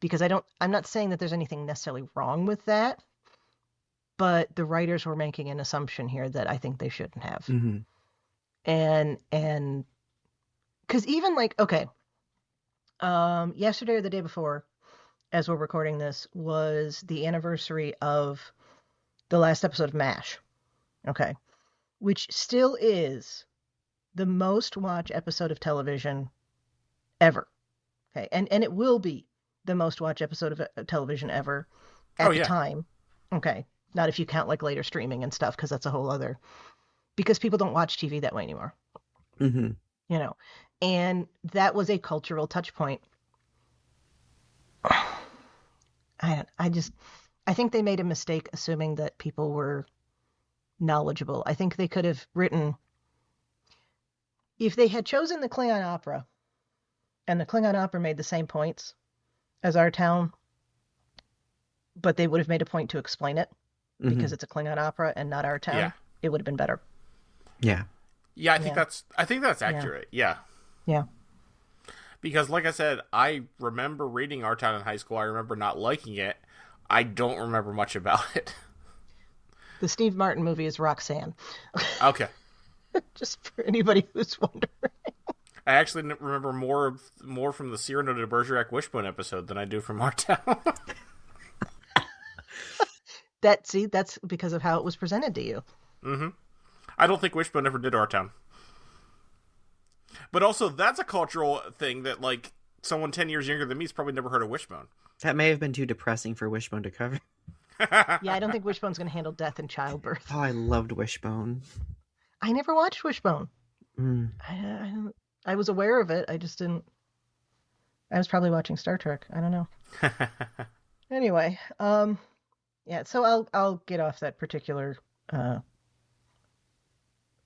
Speaker 4: because I'm not saying that there's anything necessarily wrong with that, but the writers were making an assumption here that I think they shouldn't have.
Speaker 5: Mm-hmm.
Speaker 4: And because even yesterday or the day before, as we're recording this, was the anniversary of the last episode of MASH. Okay. Which still is the most watched episode of television ever. Okay. And it will be the most watched episode of television ever at the time. Okay. Not if you count later streaming and stuff, because that's a whole other, because people don't watch TV that way anymore.
Speaker 5: Mm-hmm.
Speaker 4: And that was a cultural touch point. I think they made a mistake assuming that people were knowledgeable. I think they could have written, if they had chosen the Klingon opera, and the Klingon opera made the same points as our town, but they would have made a point to explain it, because it's a Klingon opera and not our town, it would have been better.
Speaker 5: Yeah.
Speaker 3: Yeah, I think that's accurate. Yeah.
Speaker 4: Yeah.
Speaker 3: Because like I said, I remember reading Our Town in high school. I remember not liking it. I don't remember much about it.
Speaker 4: The Steve Martin movie is Roxanne.
Speaker 3: Okay.
Speaker 4: Just for anybody who's wondering.
Speaker 3: I actually remember more from the Cyrano de Bergerac Wishbone episode than I do from Our Town.
Speaker 4: That's because of how it was presented to you.
Speaker 3: Mm-hmm. I don't think Wishbone ever did Our Town. But also, that's a cultural thing that, someone 10 years younger than me has probably never heard of Wishbone.
Speaker 5: That may have been too depressing for Wishbone to cover.
Speaker 4: Yeah, I don't think Wishbone's going to handle death and childbirth.
Speaker 5: Oh, I loved Wishbone.
Speaker 4: I never watched Wishbone.
Speaker 5: Mm.
Speaker 4: I was aware of it. I just didn't. I was probably watching Star Trek. I don't know. Anyway, yeah. So I'll get off that particular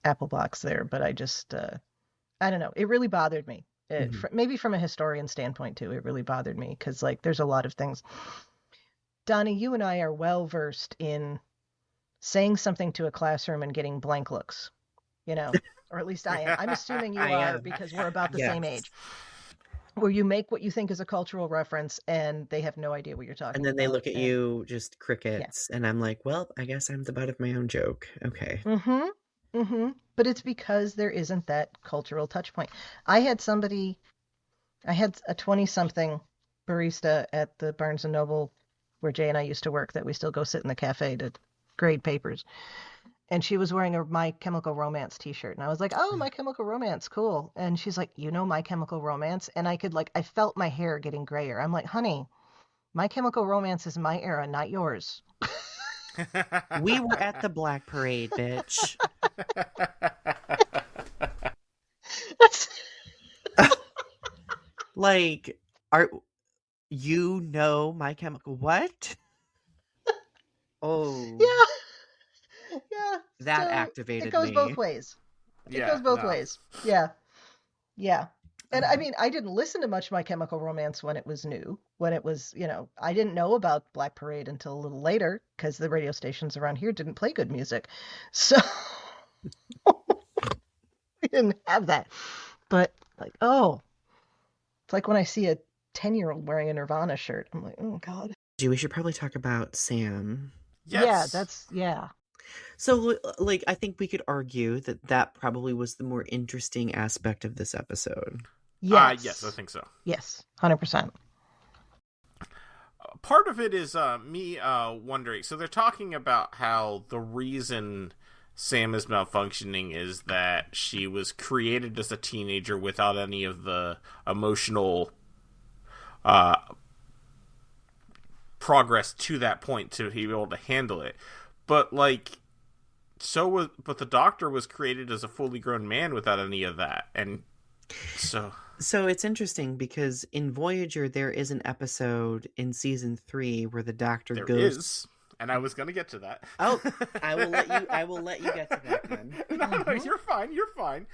Speaker 4: apple box there, but I just I don't know. It really bothered me. Maybe from a historian standpoint too. It really bothered me because there's a lot of things. Donny, you and I are well versed in saying something to a classroom and getting blank looks, or at least I am. I'm assuming you are because we're about the same age. Where you make what you think is a cultural reference and they have no idea what you're talking about.
Speaker 5: And then they look at you, just crickets, and I'm like, well, I guess I'm the butt of my own joke. Okay.
Speaker 4: Mm-hmm. Mm-hmm. But it's because there isn't that cultural touch point. I had a 20-something barista at the Barnes & Noble where Jay and I used to work that we still go sit in the cafe to grade papers. And she was wearing a My Chemical Romance t-shirt. And I was like, oh, My Chemical Romance, cool. And she's like, My Chemical Romance? And I could I felt my hair getting grayer. I'm like, honey, My Chemical Romance is my era, not yours.
Speaker 5: We were at the Black Parade, bitch. Are My Chemical what? Oh.
Speaker 4: Yeah.
Speaker 5: That activated me.
Speaker 4: It goes both ways. Yeah. Yeah. And I mean, I didn't listen to much My Chemical Romance when it was new. When it was, I didn't know about Black Parade until a little later because the radio stations around here didn't play good music. So didn't have that. But like, oh, it's like when I see a 10-year-old wearing a Nirvana shirt. I'm like, oh God.
Speaker 5: We should probably talk about Sam.
Speaker 3: Yes.
Speaker 4: Yeah.
Speaker 5: So, like, I think we could argue that probably was the more interesting aspect of this episode.
Speaker 4: Yes.
Speaker 3: Yes, I think so.
Speaker 4: Yes, 100%.
Speaker 3: Part of it is me wondering. So they're talking about how the reason Sam is malfunctioning is that she was created as a teenager without any of the emotional progress to that point to be able to handle it. But like, but the Doctor was created as a fully grown man without any of that, and so
Speaker 5: it's interesting because in Voyager there is an episode in season 3 where the Doctor goes.
Speaker 3: And I was going to get to that.
Speaker 5: Oh, I will let you get to that then.
Speaker 3: No, you're fine.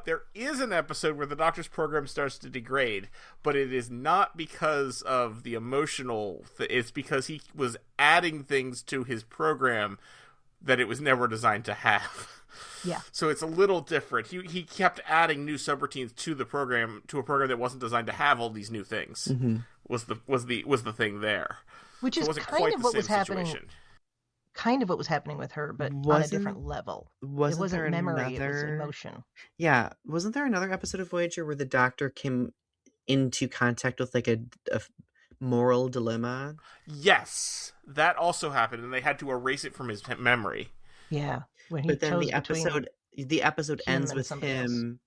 Speaker 3: There is an episode where the Doctor's program starts to degrade, but it is not because of the emotional. It's because he was adding things to his program that it was never designed to have.
Speaker 4: Yeah.
Speaker 3: So it's a little different. He kept adding new subroutines to the program, to a program that wasn't designed to have all these new things.
Speaker 5: Mm-hmm.
Speaker 3: Was the thing there?
Speaker 4: Which is kind of what was happening. Kind of what was happening with her, but on a different level. It wasn't memory; it was emotion.
Speaker 5: Yeah, wasn't there another episode of Voyager where the Doctor came into contact with like a moral dilemma?
Speaker 3: Yes, that also happened, and they had to erase it from his memory.
Speaker 4: Yeah, when he
Speaker 5: but then the episode ends with him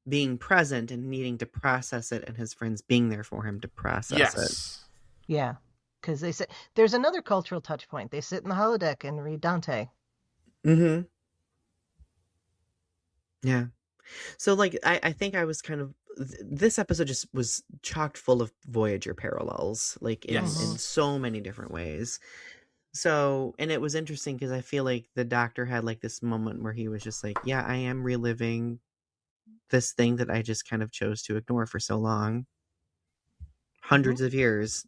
Speaker 5: being present and needing to process it, and his friends being there for him to process it.
Speaker 4: Yeah, because they say there's another cultural touch point. They sit in the holodeck and read Dante.
Speaker 5: Mm-hmm. Yeah. So, like, I think I was kind of... This episode just was chock full of Voyager parallels, like, in so many different ways. So, and it was interesting because I feel like the Doctor had, like, this moment where he was just like, yeah, I am reliving this thing that I just kind of chose to ignore for so long. Hundreds of years.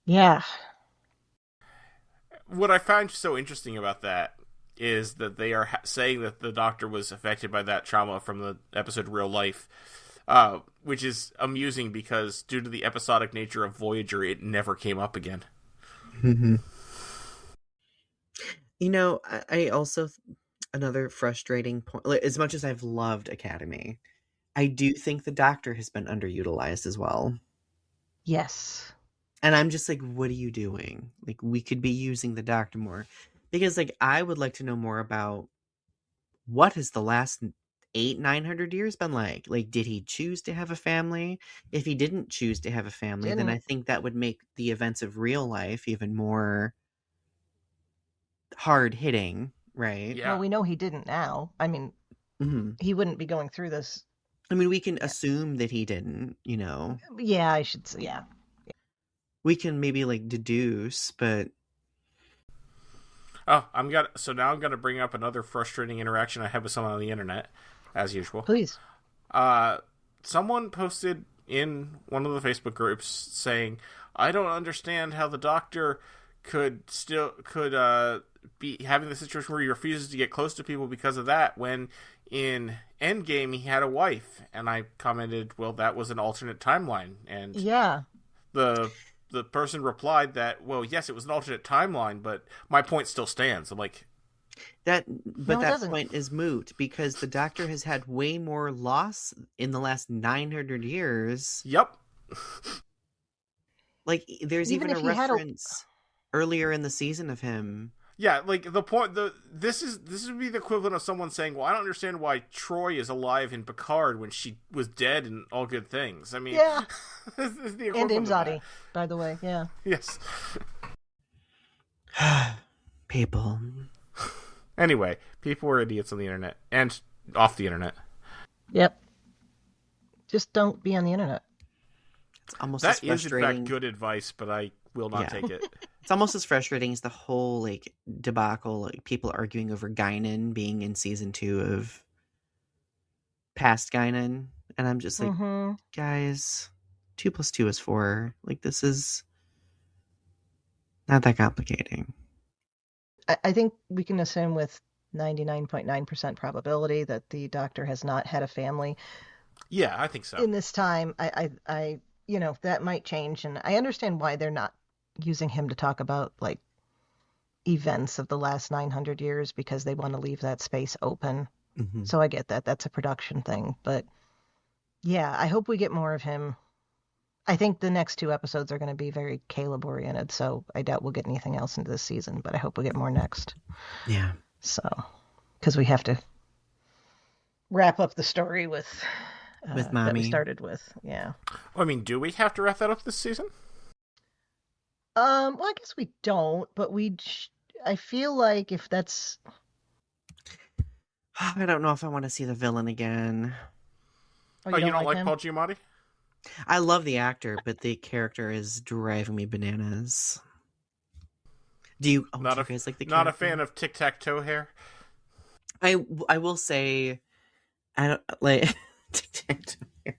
Speaker 4: Yeah.
Speaker 3: What I find so interesting about that is that they are saying that the Doctor was affected by that trauma from the episode Real Life, which is amusing because due to the episodic nature of Voyager, it never came up again.
Speaker 5: Mm-hmm. You know, I also... Another frustrating point, as much as I've loved Academy, I do think the Doctor has been underutilized as well.
Speaker 4: Yes.
Speaker 5: And I'm just like, what are you doing? Like, we could be using the Doctor more. Because, like, I would like to know more about what has the last 900 years been like? Like, did he choose to have a family? If he didn't choose to have a family, then I think that would make the events of real life even more hard-hitting. Right.
Speaker 3: Yeah.
Speaker 4: Well, we know he didn't now. I mean, he wouldn't be going through this.
Speaker 5: I mean, we can assume that he didn't, you know.
Speaker 4: Yeah, I should say, yeah.
Speaker 5: We can maybe, like, deduce, but...
Speaker 3: Oh, so now I'm going to bring up another frustrating interaction I had with someone on the internet, as usual.
Speaker 4: Please.
Speaker 3: Someone posted in one of the Facebook groups saying, I don't understand how the Doctor could be having the situation where he refuses to get close to people because of that, when in Endgame he had a wife. And I commented, well, that was an alternate timeline. And the person replied that, well, yes, it was an alternate timeline, but my point still stands. I'm like,
Speaker 5: that point is moot because the Doctor has had way more loss in the last 900 years.
Speaker 3: Yep.
Speaker 5: Like, there's even a reference earlier in the season of him.
Speaker 3: Yeah, like the point. This would be the equivalent of someone saying, "Well, I don't understand why Troy is alive in Picard when she was dead in All Good Things." I mean,
Speaker 4: yeah,
Speaker 3: this is the
Speaker 4: and Imzadi, by the way, yeah.
Speaker 3: Yes.
Speaker 5: People.
Speaker 3: Anyway, people are idiots on the internet and off the internet.
Speaker 4: Yep. Just don't be on the internet.
Speaker 5: It's almost
Speaker 3: that
Speaker 5: as frustrating.
Speaker 3: Is in fact good advice, but I will not take it.
Speaker 5: It's almost as frustrating as the whole, like, debacle, like, people arguing over Guinan being in season 2 of past Guinan. And I'm just like, guys, 2 + 2 is 4. Like, this is not that complicating.
Speaker 4: I think we can assume with 99.9% probability that the Doctor has not had a family.
Speaker 3: Yeah, I think so.
Speaker 4: In this time, I that might change, and I understand why they're not using him to talk about like events of the last 900 years, because they want to leave that space open.
Speaker 5: Mm-hmm.
Speaker 4: So I get that. That's a production thing. But yeah, I hope we get more of him. I think the next 2 episodes are going to be very Caleb oriented, so I doubt we'll get anything else into this season, but I hope we get more next.
Speaker 5: Yeah.
Speaker 4: So, because we have to wrap up the story with
Speaker 5: Mommy.
Speaker 4: that we started with. Yeah.
Speaker 3: I mean, do we have to wrap that up this season?
Speaker 4: Well, I guess we don't, but I feel like if that's...
Speaker 5: I don't know if I want to see the villain again.
Speaker 3: Oh, you don't like
Speaker 4: him?
Speaker 3: Paul Giamatti?
Speaker 5: I love the actor, but the character is driving me bananas. Do you guys like the character?
Speaker 3: Not a fan of tic-tac-toe hair?
Speaker 5: I will say, I don't like tic-tac-toe hair.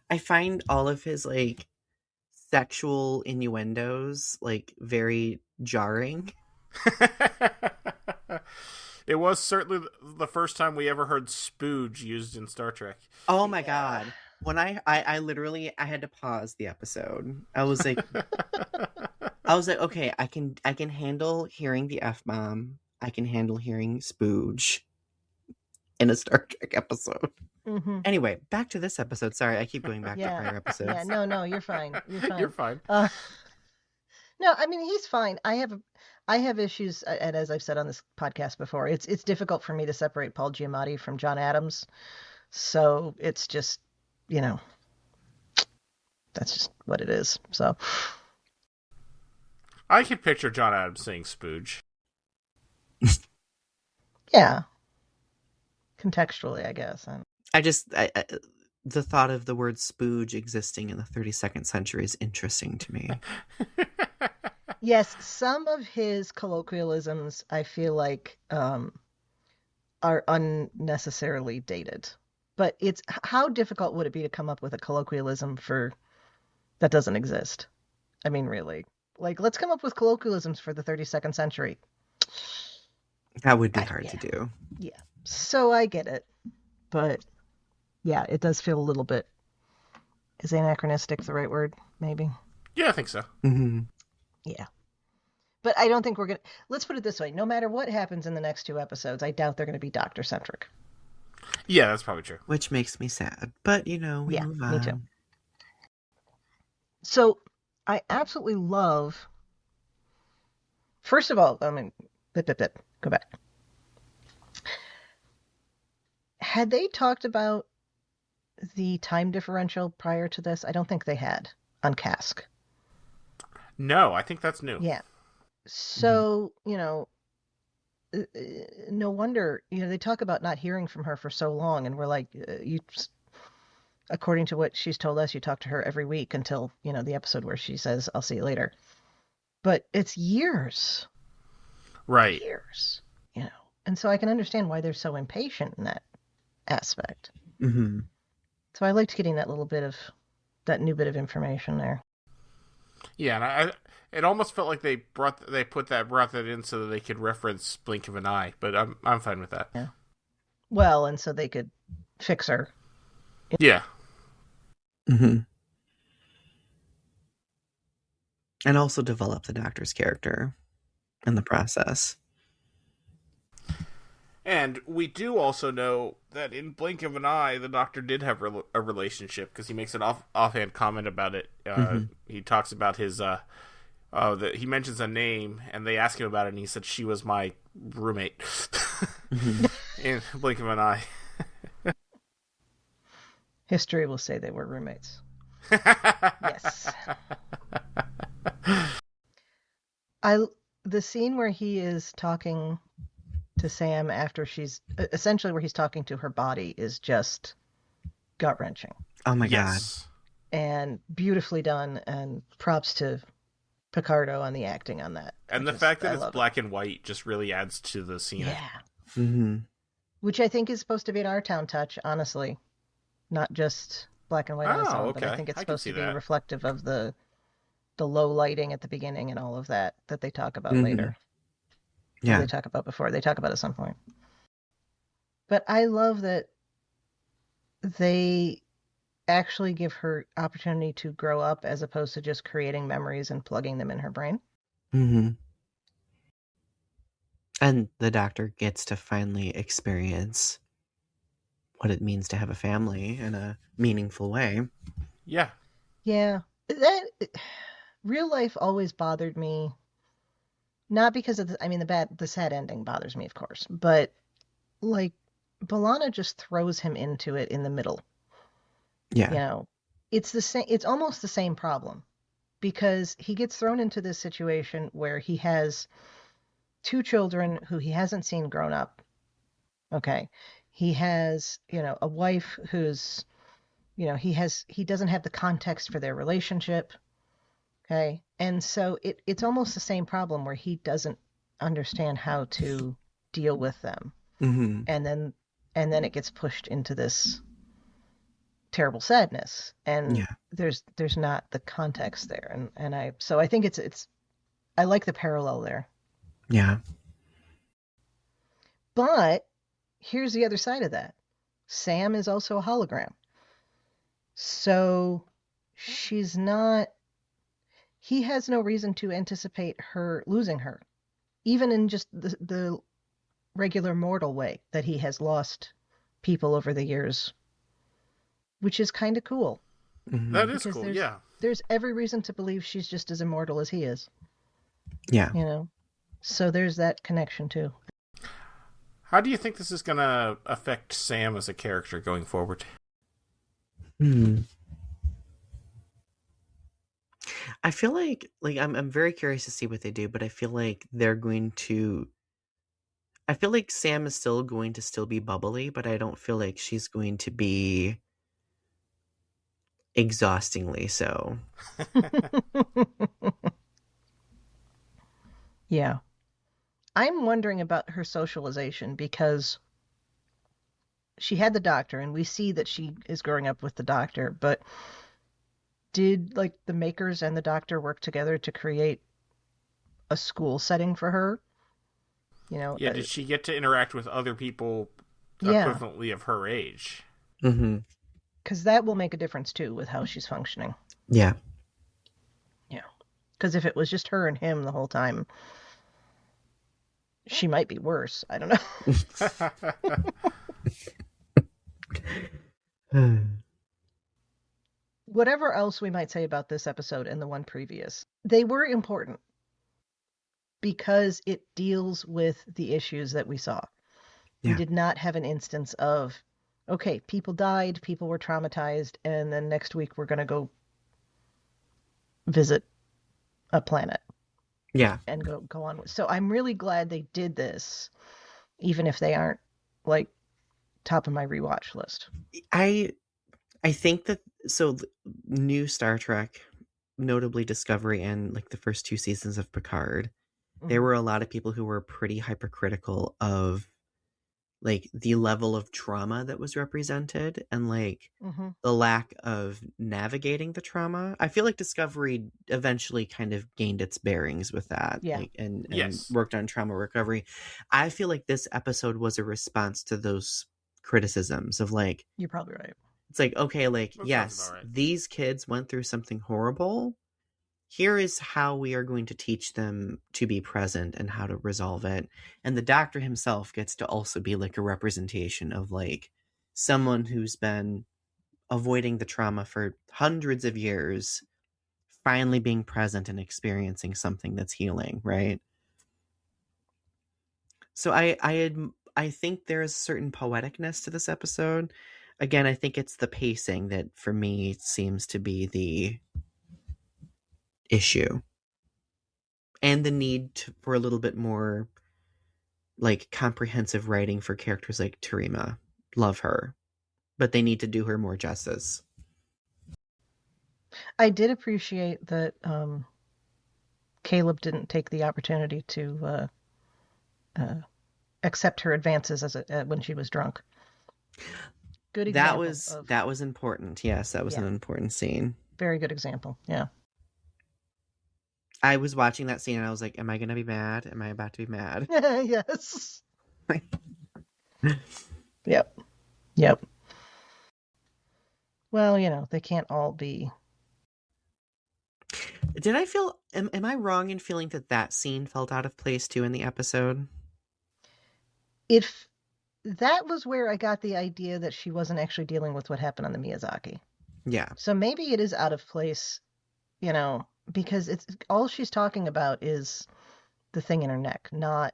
Speaker 5: I find all of his like sexual innuendos like very jarring.
Speaker 3: It was certainly the first time we ever heard spooge used in Star Trek.
Speaker 5: Oh my god. When I literally I had to pause the episode. I was like okay, I can handle hearing the F-bomb. I can handle hearing spooge in a Star Trek episode.
Speaker 4: Mm-hmm.
Speaker 5: Anyway, back to this episode. Sorry, I keep going back to prior episodes.
Speaker 4: Yeah, no, you're fine.
Speaker 3: You're fine.
Speaker 4: No, I mean, he's fine. I have issues, and as I've said on this podcast before, it's difficult for me to separate Paul Giamatti from John Adams. So it's just, that's just what it is. So
Speaker 3: I can picture John Adams saying spooge.
Speaker 4: Yeah. Contextually, I guess.
Speaker 5: The thought of the word spooge existing in the 32nd century is interesting to me.
Speaker 4: Yes, some of his colloquialisms I feel like are unnecessarily dated. But it's how difficult would it be to come up with a colloquialism that doesn't exist? I mean, really. Like, let's come up with colloquialisms for the 32nd century.
Speaker 5: That would be hard to do.
Speaker 4: Yeah. So I get it. But yeah, it does feel a little bit... Is anachronistic the right word? Maybe?
Speaker 3: Yeah, I think so.
Speaker 5: Mm-hmm.
Speaker 4: Yeah. But I don't think we're going to... Let's put it this way. No matter what happens in the next 2 episodes, I doubt they're going to be Doctor-centric.
Speaker 3: Yeah, that's probably true.
Speaker 5: Which makes me sad. But, we move on.
Speaker 4: Me too. So, I absolutely love... First of all, I mean... Go back. Had they talked about the time differential prior to this? I don't think they had on Cask.
Speaker 3: No, I think that's new.
Speaker 4: Yeah. So, no wonder, they talk about not hearing from her for so long, and we're like, according to what she's told us, you talk to her every week until, the episode where she says, I'll see you later. But it's years.
Speaker 3: Right.
Speaker 4: Years, And so I can understand why they're so impatient in that aspect.
Speaker 5: Mm-hmm.
Speaker 4: So I liked getting that that new bit of information there.
Speaker 3: Yeah, and it almost felt like they brought that in so that they could reference Blink of an Eye, but I'm fine with that.
Speaker 4: Yeah. Well, and so they could fix her.
Speaker 3: Yeah.
Speaker 5: Mm-hmm. And also develop the Doctor's character in the process.
Speaker 3: And we do also know that in Blink of an Eye, the Doctor did have a relationship, because he makes an offhand comment about it. He talks about his... he mentions a name, and they ask him about it, and he said, she was my roommate. In Blink of an Eye.
Speaker 4: History will say they were roommates. Yes. The scene where he is talking to Sam after essentially where he's talking to her body is just gut-wrenching.
Speaker 5: Oh my
Speaker 3: yes.
Speaker 5: God.
Speaker 4: And beautifully done, and props to Picardo on the acting on that.
Speaker 3: And the fact that it's black and white just really adds to the scene.
Speaker 4: Yeah.
Speaker 5: Mm-hmm.
Speaker 4: Which I think is supposed to be an Our Town touch, honestly. Not just black and white on its own, but I think it's supposed to be reflective of the low lighting at the beginning and all of that they talk about later.
Speaker 5: Yeah.
Speaker 4: They talk about before. They talk about at some point. But I love that they actually give her opportunity to grow up as opposed to just creating memories and plugging them in her brain.
Speaker 5: Mm-hmm. And the doctor gets to finally experience what it means to have a family in a meaningful way.
Speaker 3: Yeah.
Speaker 4: Yeah. Real life always bothered me. Not because of the sad ending bothers me, of course, but like B'Elanna just throws him into it in the middle.
Speaker 5: Yeah.
Speaker 4: It's the same. It's almost the same problem because he gets thrown into this situation where he has 2 children who he hasn't seen grown up. Okay. He has, a wife who's, he doesn't have the context for their relationship. Okay. And so it's almost the same problem where he doesn't understand how to deal with them.
Speaker 5: Mm-hmm.
Speaker 4: And then it gets pushed into this terrible sadness. And there's not the context there. And I think it's I like the parallel there.
Speaker 5: Yeah.
Speaker 4: But here's the other side of that. Sam is also a hologram. So he has no reason to anticipate her losing her, even in just the regular mortal way that he has lost people over the years, which is kind of cool.
Speaker 5: Mm-hmm.
Speaker 3: That is cool, yeah.
Speaker 4: There's every reason to believe she's just as immortal as he is.
Speaker 5: Yeah.
Speaker 4: So there's that connection too.
Speaker 3: How do you think this is going to affect Sam as a character going forward?
Speaker 5: I feel like I'm very curious to see what they do, but I feel like I feel like Sam is still going to be bubbly, but I don't feel like she's going to be exhaustingly so.
Speaker 4: Yeah. I'm wondering about her socialization because she had the doctor and we see that she is growing up with the doctor, but did the makers and the doctor work together to create a school setting for her?
Speaker 3: Yeah, did she get to interact with other people equivalently of her age?
Speaker 5: Mm-hmm.
Speaker 4: Because that will make a difference too with how she's functioning.
Speaker 5: Yeah.
Speaker 4: Yeah. Because if it was just her and him the whole time, she might be worse. I don't know. Whatever else we might say about this episode and the one previous, they were important because it deals with the issues that we saw.
Speaker 5: Yeah.
Speaker 4: We did not have an instance of, okay, people died, people were traumatized, and then next week we're going to go visit a planet.
Speaker 5: Yeah.
Speaker 4: And go on with. So I'm really glad they did this, even if they aren't top of my rewatch list.
Speaker 5: I think that new Star Trek, notably Discovery and the first 2 seasons of Picard, there were a lot of people who were pretty hypercritical of the level of trauma that was represented and the lack of navigating the trauma. I feel like Discovery eventually kind of gained its bearings with that.
Speaker 4: Yeah.
Speaker 5: And worked on trauma recovery. I feel like this episode was a response to those criticisms of
Speaker 4: you're probably right.
Speaker 5: It's okay,
Speaker 3: that
Speaker 5: yes,
Speaker 3: right.
Speaker 5: These kids went through something horrible. Here is how we are going to teach them to be present and how to resolve it. And the doctor himself gets to also be a representation of someone who's been avoiding the trauma for hundreds of years, finally being present and experiencing something that's healing, right? So I think there's a certain poeticness to this episode. Again, I think it's the pacing that for me seems to be the issue, and the need for a little bit more comprehensive writing for characters like Terima. Love her, but they need to do her more justice.
Speaker 4: I did appreciate that Caleb didn't take the opportunity to accept her advances when she was drunk. Good example.
Speaker 5: That was important. Yes, that was an important scene.
Speaker 4: Very good example. Yeah.
Speaker 5: I was watching that scene and I was like, am I going to be mad? Am I about to be mad?
Speaker 4: Yes. Yep. Yep. Well, they can't all be.
Speaker 5: Did I feel... Am I wrong in feeling that scene felt out of place, too, in the episode?
Speaker 4: If that was where I got the idea that she wasn't actually dealing with what happened on the Miyazaki.
Speaker 5: Yeah.
Speaker 4: So maybe it is out of place, because it's all she's talking about is the thing in her neck, not...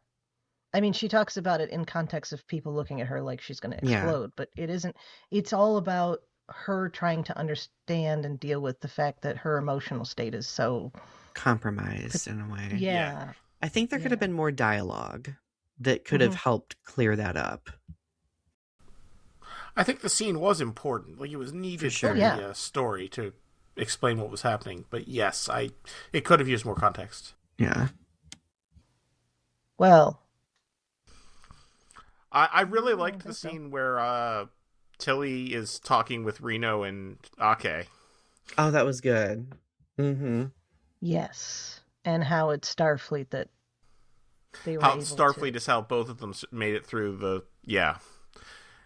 Speaker 4: I mean, she talks about it in context of people looking at her like she's going to explode, but it isn't... It's all about her trying to understand and deal with the fact that her emotional state is so
Speaker 5: compromised in a way.
Speaker 4: Yeah.
Speaker 5: I think there could have been more dialogue that could have helped clear that up.
Speaker 3: I think the scene was important. Like, it was needed for the story to explain what was happening. But yes, it could have used more context.
Speaker 5: Yeah.
Speaker 4: Well,
Speaker 3: I really liked the scene where Tilly is talking with Reno and Ake.
Speaker 5: Oh, that was good. Mm-hmm.
Speaker 4: Yes. And how it's Starfleet that they were
Speaker 3: how
Speaker 4: able
Speaker 3: Starfleet
Speaker 4: to...
Speaker 3: is how both of them made it through the... Yeah.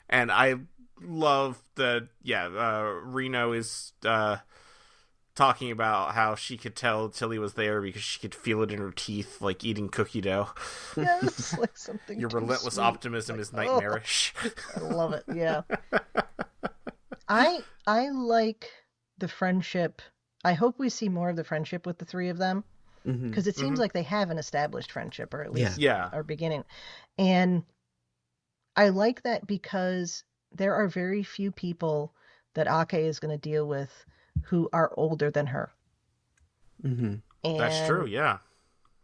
Speaker 3: And I love that, Reno is talking about how she could tell Tilly was there because she could feel it in her teeth, like eating cookie dough.
Speaker 4: Yes, like something
Speaker 3: Your relentless
Speaker 4: sweet.
Speaker 3: optimism is nightmarish.
Speaker 4: I love it, yeah. I like the friendship. I hope we see more of the friendship with the three of them, because it seems like they have an established friendship, or at least are beginning. And I like that because there are very few people that Ake is going to deal with who are older than her.
Speaker 5: Mm-hmm.
Speaker 4: And
Speaker 3: that's true, yeah.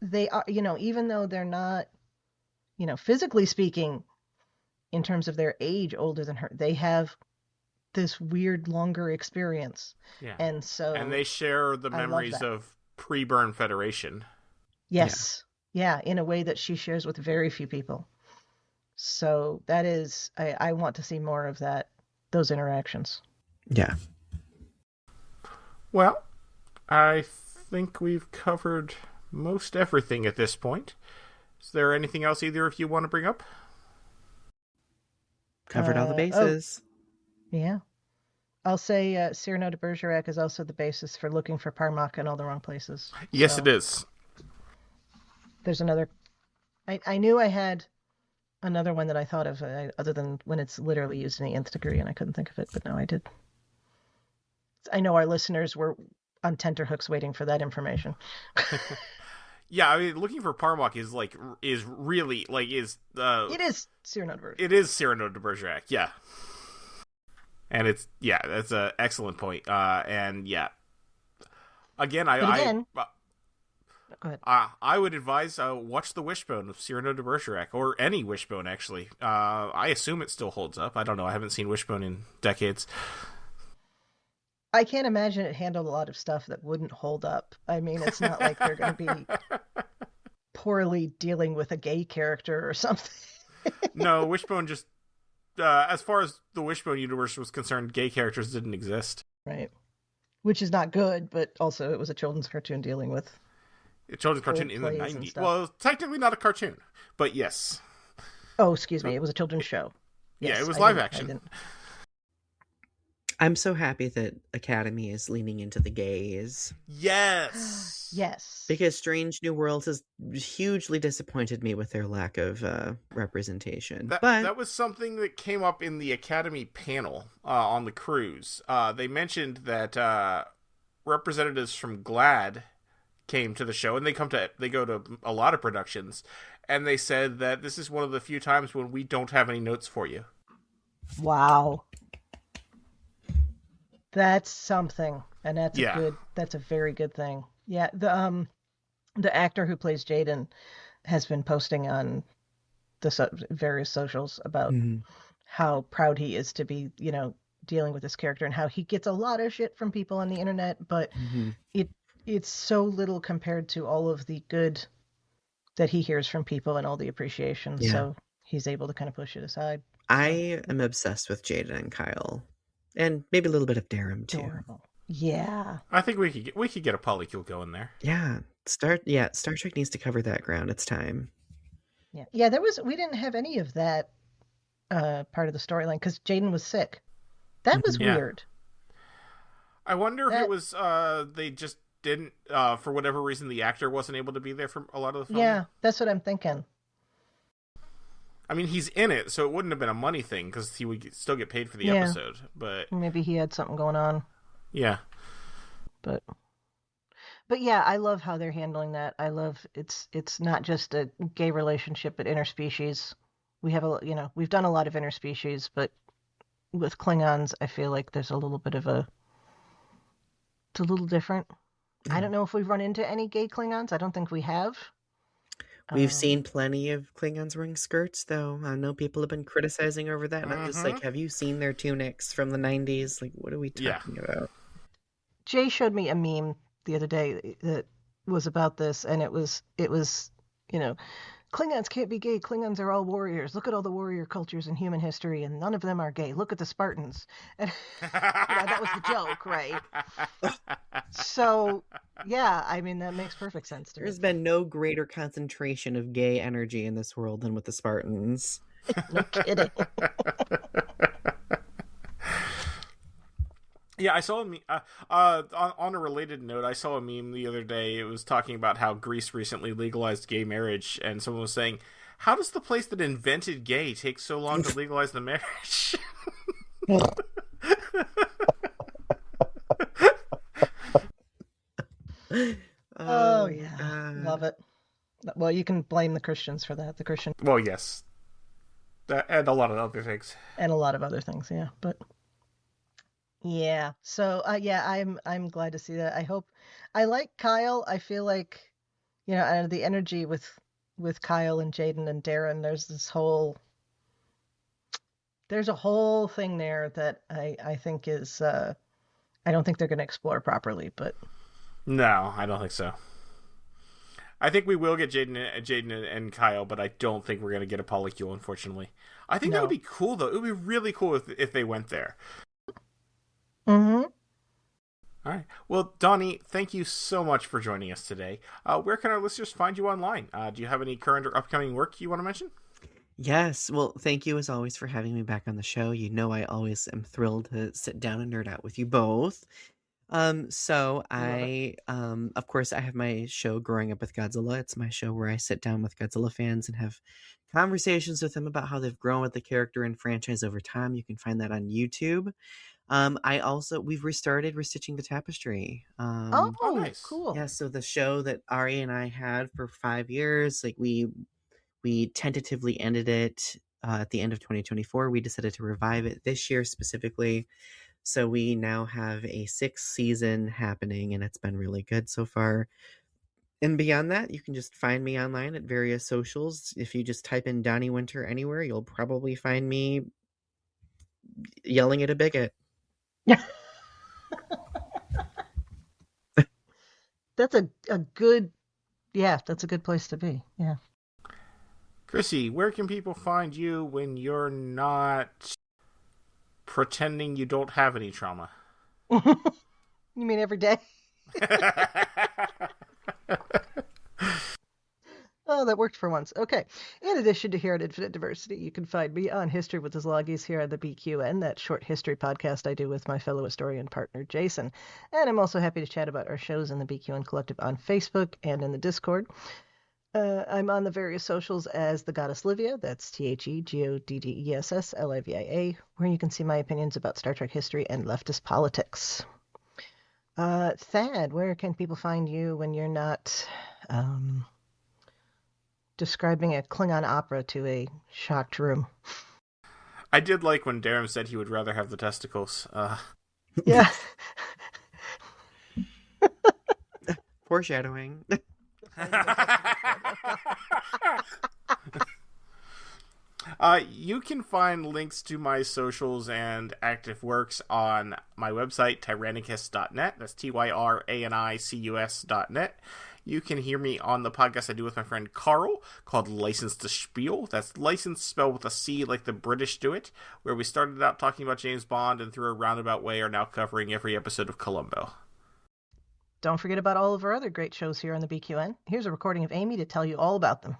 Speaker 4: They are, even though they're not, physically speaking, in terms of their age, older than her, they have this weird, longer experience.
Speaker 3: Yeah.
Speaker 4: And so...
Speaker 3: And they share the memories of pre-burn Federation.
Speaker 4: Yes. Yeah, in a way that she shares with very few people. So that is... I want to see more of those interactions.
Speaker 5: Yeah.
Speaker 3: Well, I think we've covered most everything at this point. Is there anything else either of you want to bring up?
Speaker 5: Covered all the bases.
Speaker 4: Yeah. I'll say Cyrano de Bergerac is also the basis for looking for Parmak in all the wrong places.
Speaker 3: Yes, it is.
Speaker 4: There's another... I knew I had another one that I thought of, other than when it's literally used in the nth degree, and I couldn't think of it, but no, I did. I know our listeners were on tenterhooks waiting for that information.
Speaker 3: Yeah, I mean, looking for Parmak is really
Speaker 4: it is Cyrano de Bergerac.
Speaker 3: It is Cyrano de Bergerac, yeah. And that's an excellent point. And yeah, again,
Speaker 4: go ahead.
Speaker 3: I would advise watch the Wishbone of Cyrano de Bergerac, or any Wishbone actually. I assume it still holds up. I don't know. I haven't seen Wishbone in decades.
Speaker 4: I can't imagine it handled a lot of stuff that wouldn't hold up. I mean, it's not like they're going to be poorly dealing with a gay character or something.
Speaker 3: No, Wishbone just, as far as the Wishbone universe was concerned, gay characters didn't exist.
Speaker 4: Right. Which is not good, but also it was a children's cartoon dealing with...
Speaker 3: A children's cartoon in the 90s. Well, technically not a cartoon, but yes.
Speaker 4: Oh, excuse me. It was a children's show.
Speaker 3: Yes, yeah, it was live action.
Speaker 5: I'm so happy that Academy is leaning into the gays.
Speaker 3: Yes.
Speaker 4: Yes.
Speaker 5: Because Strange New Worlds has hugely disappointed me with their lack of representation.
Speaker 3: That was something that came up in the Academy panel on the cruise. They mentioned that representatives from GLAAD came to the show, and they go to a lot of productions, and they said that this is one of the few times when we don't have any notes for you.
Speaker 4: Wow. That's something, and that's a very good thing. Yeah, the actor who plays Jaden has been posting on the various socials about how proud he is to be, dealing with this character, and how he gets a lot of shit from people on the internet, but it's so little compared to all of the good that he hears from people and all the appreciation. Yeah. So he's able to kind of push it aside.
Speaker 5: I am obsessed with Jaden and Kyle. And maybe a little bit of Darum too.
Speaker 4: Adorable. Yeah.
Speaker 3: I think we could get a polycule going there.
Speaker 5: Yeah. Star Trek needs to cover that ground. It's time.
Speaker 4: Yeah. Yeah, we didn't have any of that part of the storyline because Jaden was sick. That was weird.
Speaker 3: I wonder if it was they just didn't for whatever reason the actor wasn't able to be there for a lot of the film.
Speaker 4: Yeah, that's what I'm thinking.
Speaker 3: I mean, he's in it, so it wouldn't have been a money thing because he would still get paid for the episode. But
Speaker 4: maybe he had something going on.
Speaker 3: Yeah.
Speaker 4: But yeah, I love how they're handling that. I love it's not just a gay relationship, but interspecies. We have we've done a lot of interspecies, but with Klingons, I feel like there's a little bit of it's a little different. I don't know if we've run into any gay Klingons. I don't think we have.
Speaker 5: We've seen plenty of Klingons wearing skirts, though. I know people have been criticizing over that, and I'm just like, have you seen their tunics from the 90s? Like, what are we talking about?
Speaker 4: Jay showed me a meme the other day that was about this, and it was Klingons can't be gay. Klingons are all warriors. Look at all the warrior cultures in human history, and none of them are gay. Look at the Spartans. And that was the joke, right? So, yeah, I mean, that makes perfect sense to me.
Speaker 5: There's been no greater concentration of gay energy in this world than with the Spartans.
Speaker 4: No kidding.
Speaker 3: Yeah, I saw a meme. On a related note, I saw a meme the other day. It was talking about how Greece recently legalized gay marriage, and someone was saying, how does the place that invented gay take so long to legalize the marriage?
Speaker 4: Oh, yeah. Love it. Well, you can blame the Christians for that.
Speaker 3: Well, yes. And a lot of other things.
Speaker 4: And a lot of other things, yeah. But... yeah. So I'm glad to see that. I like Kyle. I feel like, the energy with Kyle and Jaden and Darren, there's a whole thing there that I think is I don't think they're going to explore properly, but
Speaker 3: no, I don't think so. I think we will get Jaden and Kyle, but I don't think we're going to get a polycule, unfortunately. I think that would be cool, though. It would be really cool if they went there.
Speaker 4: Mm-hmm.
Speaker 3: All right. Well, Donny, thank you so much for joining us today. Where can our listeners find you online? Do you have any current or upcoming work you want to mention?
Speaker 5: Yes. Well, thank you as always for having me back on the show. I always am thrilled to sit down and nerd out with you both. So of course, I have my show Growing Up with Godzilla. It's my show where I sit down with Godzilla fans and have conversations with them about how they've grown with the character and franchise over time. You can find that on YouTube. We've restarted Restitching the Tapestry.
Speaker 3: Nice.
Speaker 4: Cool.
Speaker 5: Yeah, so the show that Ari and I had for 5 years, like we tentatively ended it at the end of 2024. We decided to revive it this year specifically. So we now have a 6th season happening, and it's been really good so far. And beyond that, you can just find me online at various socials. If you just type in Donny Winter anywhere, you'll probably find me yelling at a bigot.
Speaker 4: Yeah. That's a good place to be. Yeah.
Speaker 3: Chrissie, where can people find you when you're not pretending you don't have any trauma?
Speaker 4: You mean every day? Oh, that worked for once. Okay. In addition to here at Infinite Diversity, you can find me on History with the Szilagyi here on the BQN, that short history podcast I do with my fellow historian partner, Jason. And I'm also happy to chat about our shows in the BQN Collective on Facebook and in the Discord. I'm on the various socials as the Goddess Livia, that's TheGoddess Livia, where you can see my opinions about Star Trek history and leftist politics. Thad, where can people find you when you're not describing a Klingon opera to a shocked room?
Speaker 3: I did like when Darren said he would rather have the testicles.
Speaker 4: Yeah.
Speaker 5: Foreshadowing.
Speaker 3: You can find links to my socials and active works on my website, tyrannicus.net. That's tyranicus.net. You can hear me on the podcast I do with my friend Carl called License to Spiel. That's license spelled with a C like the British do it, where we started out talking about James Bond and through a roundabout way are now covering every episode of Columbo.
Speaker 4: Don't forget about all of our other great shows here on the BQN. Here's a recording of Amy to tell you all about them.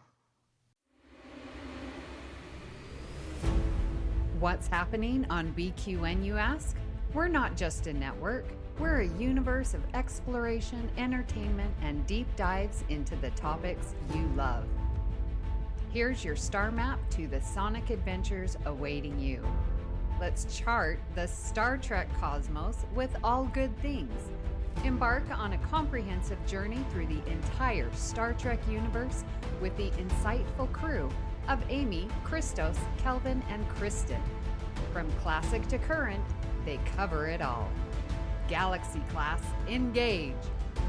Speaker 6: What's happening on BQN, you ask? We're not just a network. We're a universe of exploration, entertainment, and deep dives into the topics you love. Here's your star map to the sonic adventures awaiting you. Let's chart the Star Trek cosmos with all good things. Embark on a comprehensive journey through the entire Star Trek universe with the insightful crew of Amy, Christos, Kelvin, and Kristen. From classic to current, they cover it all. Galaxy class, engage!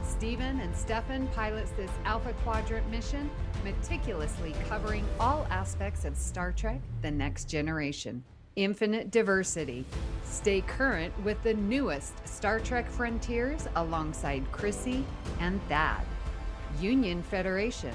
Speaker 6: Stephen and Stefan pilots this Alpha Quadrant mission, meticulously covering all aspects of Star Trek: The Next Generation. Infinite diversity. Stay current with the newest Star Trek frontiers alongside Chrissie and Thad. Union Federation.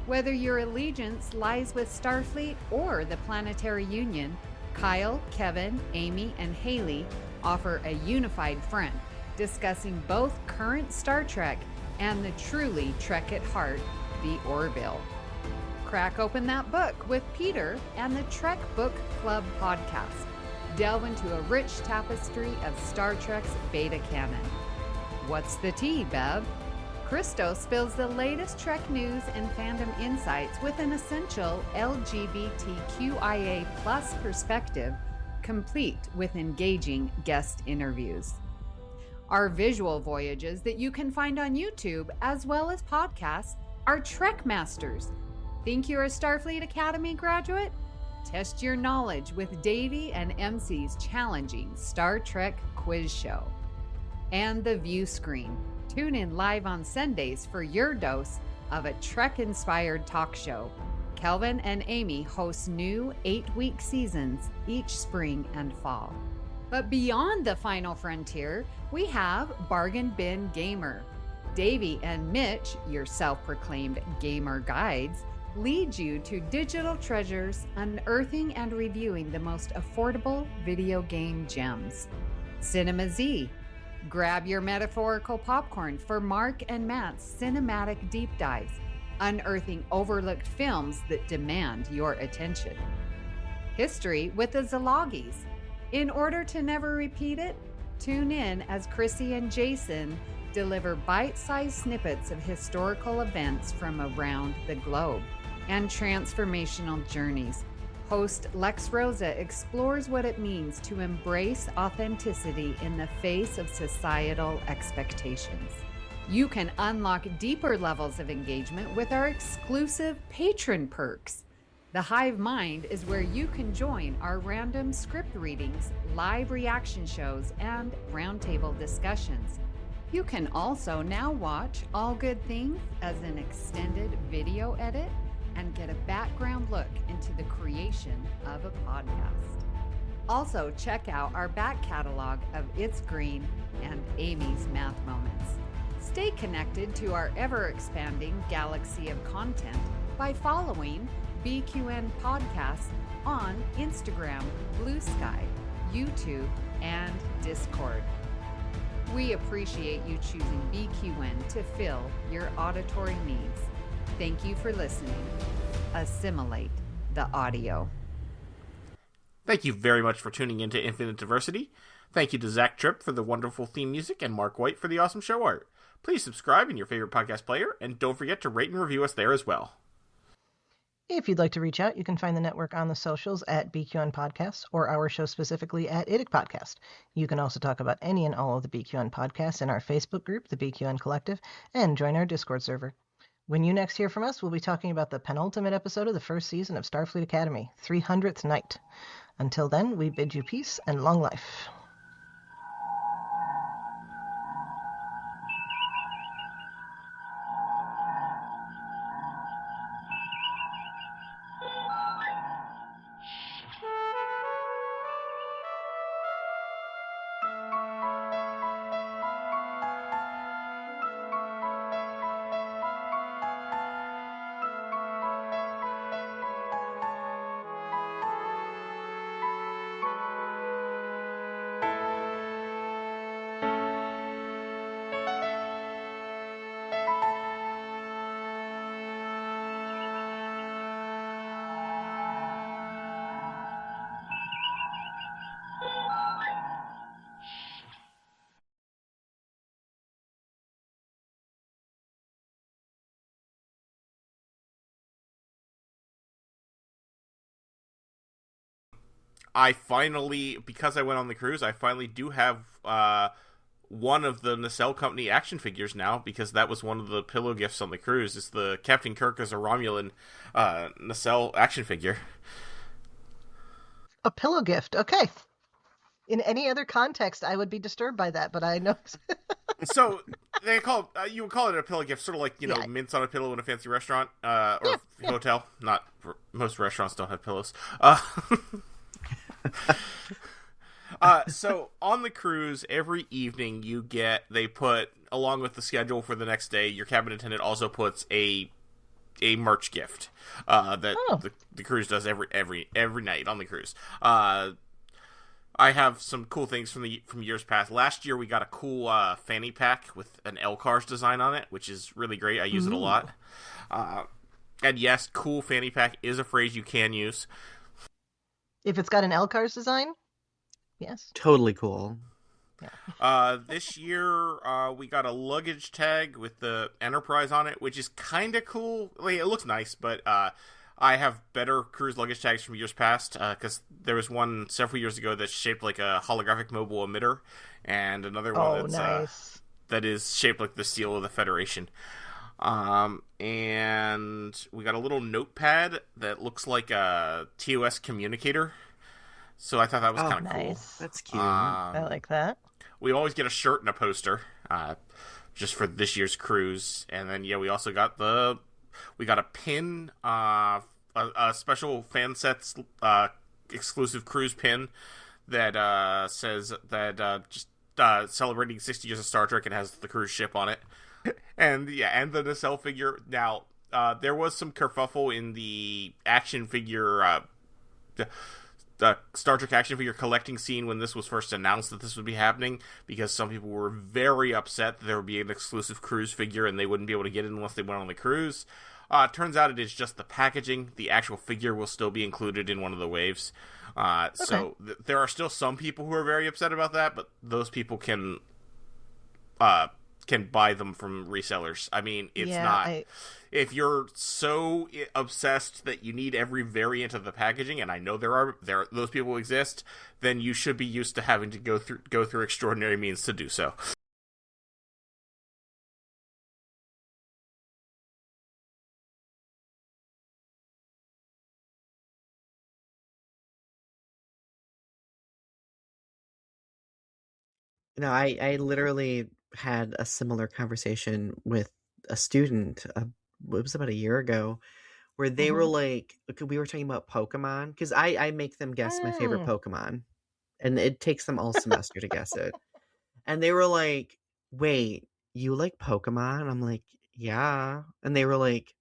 Speaker 6: Whether your allegiance lies with Starfleet or the Planetary Union, Kyle, Kevin, Amy, and Haley offer a unified front, discussing both current Star Trek and the truly Trek at heart, the Orville. Crack open that book with Peter and the Trek Book Club podcast. Delve into a rich tapestry of Star Trek's beta canon. What's the tea, Bev? Christos spills the latest Trek news and fandom insights with an essential LGBTQIA+ perspective, complete with engaging guest interviews. Our visual voyages that you can find on YouTube as well as podcasts are Trek Masters. Think you're a Starfleet Academy graduate? Test your knowledge with Davey and MC's challenging Star Trek quiz show. And the View Screen. Tune in live on Sundays for your dose of a Trek-inspired talk show. Kelvin and Amy host new 8-week seasons each spring and fall. But beyond the final frontier, we have Bargain Bin Gamer. Davey and Mitch, your self-proclaimed gamer guides, lead you to digital treasures, unearthing and reviewing the most affordable video game gems. Cinema Z. Grab your metaphorical popcorn for Mark and Matt's cinematic deep dives, unearthing overlooked films that demand your attention. History with the Szilagys. In order to never repeat it, tune in as Chrissie and Jason deliver bite-sized snippets of historical events from around the globe and transformational journeys. Host Lex Rosa explores what it means to embrace authenticity in the face of societal expectations. You can unlock deeper levels of engagement with our exclusive patron perks. The Hive Mind is where you can join our random script readings, live reaction shows, and roundtable discussions. You can also now watch All Good Things as an extended video edit and get a background look into the creation of a podcast. Also, check out our back catalog of It's Green and Amy's Math Moments. Stay connected to our ever-expanding galaxy of content by following BQN Podcasts on Instagram, Blue Sky, YouTube, and Discord. We appreciate you choosing BQN to fill your auditory needs. Thank you for listening. Assimilate the audio.
Speaker 3: Thank you very much for tuning into Infinite Diversity. Thank you to Zach Tripp for the wonderful theme music and Mark White for the awesome show art. Please subscribe in your favorite podcast player, and don't forget to rate and review us there as well.
Speaker 4: If you'd like to reach out, you can find the network on the socials at BQN Podcasts or our show specifically at IDIC Podcast. You can also talk about any and all of the BQN podcasts in our Facebook group, the BQN Collective, and join our Discord server. When you next hear from us, we'll be talking about the penultimate episode of the first season of Starfleet Academy, 300th Night. Until then, we bid you peace and long life.
Speaker 3: I finally, because I went on the cruise, I finally do have one of the Nacelle Company action figures now, because that was one of the pillow gifts on the cruise. It's the Captain Kirk as a Romulan Nacelle action figure.
Speaker 4: A pillow gift. Okay. In any other context, I would be disturbed by that, but I know.
Speaker 3: So they call you would call it a pillow gift, sort of like mints on a pillow in a fancy restaurant or hotel. Not most restaurants don't have pillows. So on the cruise, every evening they put, along with the schedule for the next day, your cabin attendant also puts a merch gift that the cruise does every night on the cruise. I have some cool things from years past. Last year we got a cool fanny pack with an LCARS design on it, which is really great. I use it a lot. And yes, cool fanny pack is a phrase you can use.
Speaker 4: If it's got an LCARS design? Yes.
Speaker 5: Totally cool.
Speaker 4: Yeah.
Speaker 3: This year, we got a luggage tag with the Enterprise on it, which is kind of cool. Like, it looks nice, but I have better cruise luggage tags from years past, because there was one several years ago that's shaped like a holographic mobile emitter, and another one
Speaker 4: nice.
Speaker 3: That is shaped like the seal of the Federation. And we got a little notepad that looks like a TOS communicator. So I thought that was kind of cool.
Speaker 5: That's cute.
Speaker 4: I like that.
Speaker 3: We always get a shirt and a poster, just for this year's cruise. And then, we also got a pin, a special fan sets exclusive cruise pin that says that just celebrating 60 years of Star Trek and has the cruise ship on it. And the nacelle figure. Now, there was some kerfuffle in the action figure, the Star Trek action figure collecting scene when this was first announced that this would be happening, because some people were very upset that there would be an exclusive cruise figure and they wouldn't be able to get it unless they went on the cruise. Turns out it is just the packaging. The actual figure will still be included in one of the waves. So there are still some people who are very upset about that, but those people can buy them from resellers. I mean, it's if you're so obsessed that you need every variant of the packaging, and I know those people exist, then you should be used to having to go through extraordinary means to do so.
Speaker 5: I literally had a similar conversation with a student. It was about a year ago, where they were like, we were talking about Pokemon, because I make them guess my favorite Pokemon, and it takes them all semester to guess it. And they were like, wait, you like Pokemon? I'm like, yeah. And they were like,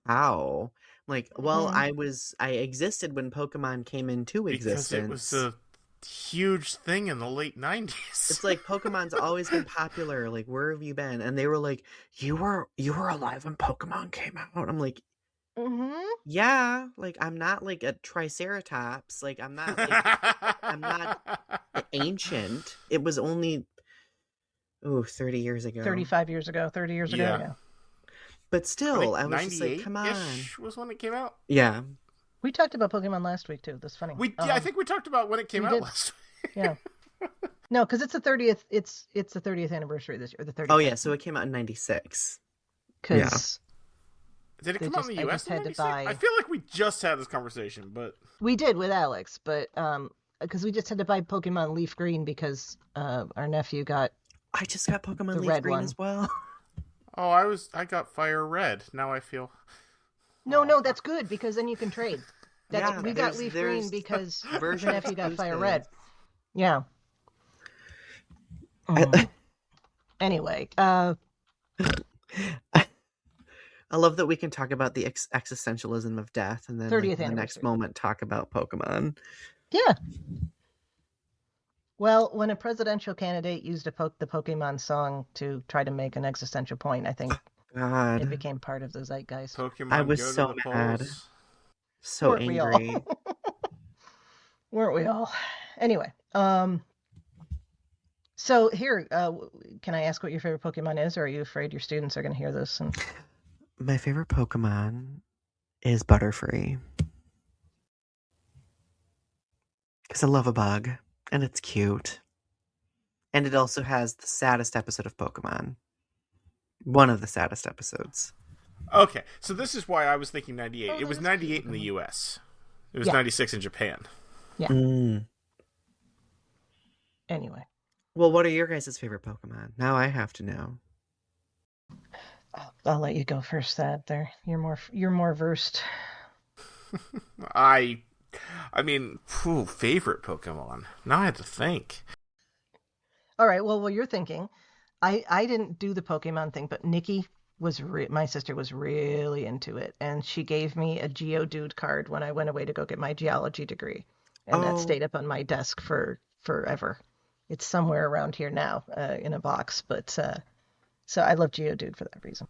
Speaker 5: how? I'm like, well, I existed when Pokemon came into existence.
Speaker 3: Because it was a huge thing in the late 90s.
Speaker 5: It's like, Pokemon's always been popular. Like, where have you been? And they were like, you were alive when Pokemon came out. I'm like, yeah, like, I'm not like a Triceratops. Like, I'm not ancient. It was only 30 years ago.
Speaker 4: 35 years ago, 30 years ago. Yeah.
Speaker 5: But still, I was just like, come on.
Speaker 3: Was when it came out.
Speaker 5: Yeah.
Speaker 4: We talked about Pokemon last week too. That's funny.
Speaker 3: I think we talked about when it came out last week.
Speaker 4: Yeah. No, because it's the 30th. It's the 30th anniversary this year. The 30th.
Speaker 5: Oh yeah, so it came out in '96.
Speaker 4: Because
Speaker 3: did it come out in the US? I feel like we just had this conversation, but
Speaker 4: we did with Alex, but because we just had to buy Pokemon Leaf Green because our nephew got.
Speaker 5: I just got Pokemon Leaf Green as well.
Speaker 3: Oh, I got Fire Red. Now I feel.
Speaker 4: No, that's good because then you can trade. We got Leaf Green because our nephew got Fire Red. Yeah. Anyway,
Speaker 5: I love that we can talk about the existentialism of death, and then the next moment talk about Pokemon.
Speaker 4: Yeah. Well, when a presidential candidate used the Pokemon song to try to make an existential point, I think it became part of the zeitgeist.
Speaker 3: Pokemon,
Speaker 5: I was so mad. So
Speaker 4: Weren't
Speaker 5: angry.
Speaker 4: Weren't we all? Anyway, so here, can I ask what your favorite Pokemon is, or are you afraid your students are going to hear this?
Speaker 5: My favorite Pokemon is Butterfree. Because I love a bug, and it's cute. And it also has the saddest episode of Pokemon. One of the saddest episodes.
Speaker 3: Okay, so this is why I was thinking 98.
Speaker 4: Oh,
Speaker 3: It was
Speaker 4: that's
Speaker 3: 98
Speaker 4: cute.
Speaker 3: in the US. It was
Speaker 4: Yeah.
Speaker 3: 96 in Japan.
Speaker 4: Yeah.
Speaker 5: Mm.
Speaker 4: Anyway,
Speaker 5: Well, what are your guys' favorite Pokemon? Now I have to know.
Speaker 4: I'll let you go first. That there, you're more versed.
Speaker 3: I mean, favorite Pokemon. Now I have to think.
Speaker 4: All right. Well, while you're thinking, I didn't do the Pokemon thing, but Nikki was my sister was really into it, and she gave me a Geodude card when I went away to go get my geology degree, and that
Speaker 5: Oh.
Speaker 4: stayed up on my desk for forever. It's somewhere around here now, in a box, but so I love Geodude for that reason.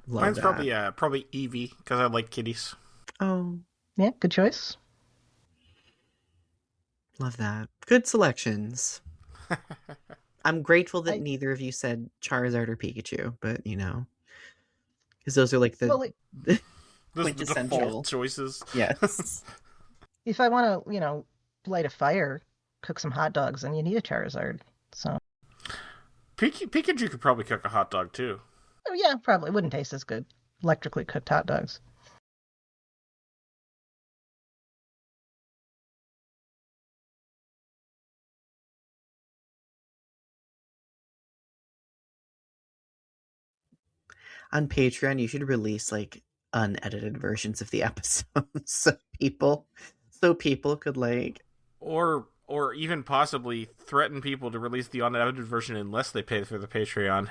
Speaker 5: Love
Speaker 3: Mine's
Speaker 5: that.
Speaker 3: probably Eevee, because I like kitties.
Speaker 5: Oh,
Speaker 4: Yeah, good choice.
Speaker 5: love that. Good selections. I'm grateful that
Speaker 4: I-
Speaker 5: neither of you said Charizard or Pikachu, but you know, because those are like the
Speaker 4: Well,
Speaker 3: Those are the
Speaker 5: quintessential
Speaker 3: default choices.
Speaker 5: Yes.
Speaker 4: if I want to, light a fire, cook some hot dogs, then you need a Charizard. So,
Speaker 3: Pikachu could probably cook a hot dog, too.
Speaker 4: oh yeah, probably wouldn't taste as good. Electrically cooked hot dogs.
Speaker 5: On Patreon, you should release like unedited versions of the episodes so people could like
Speaker 3: Or even possibly threaten people to release the unedited version unless they pay for the Patreon.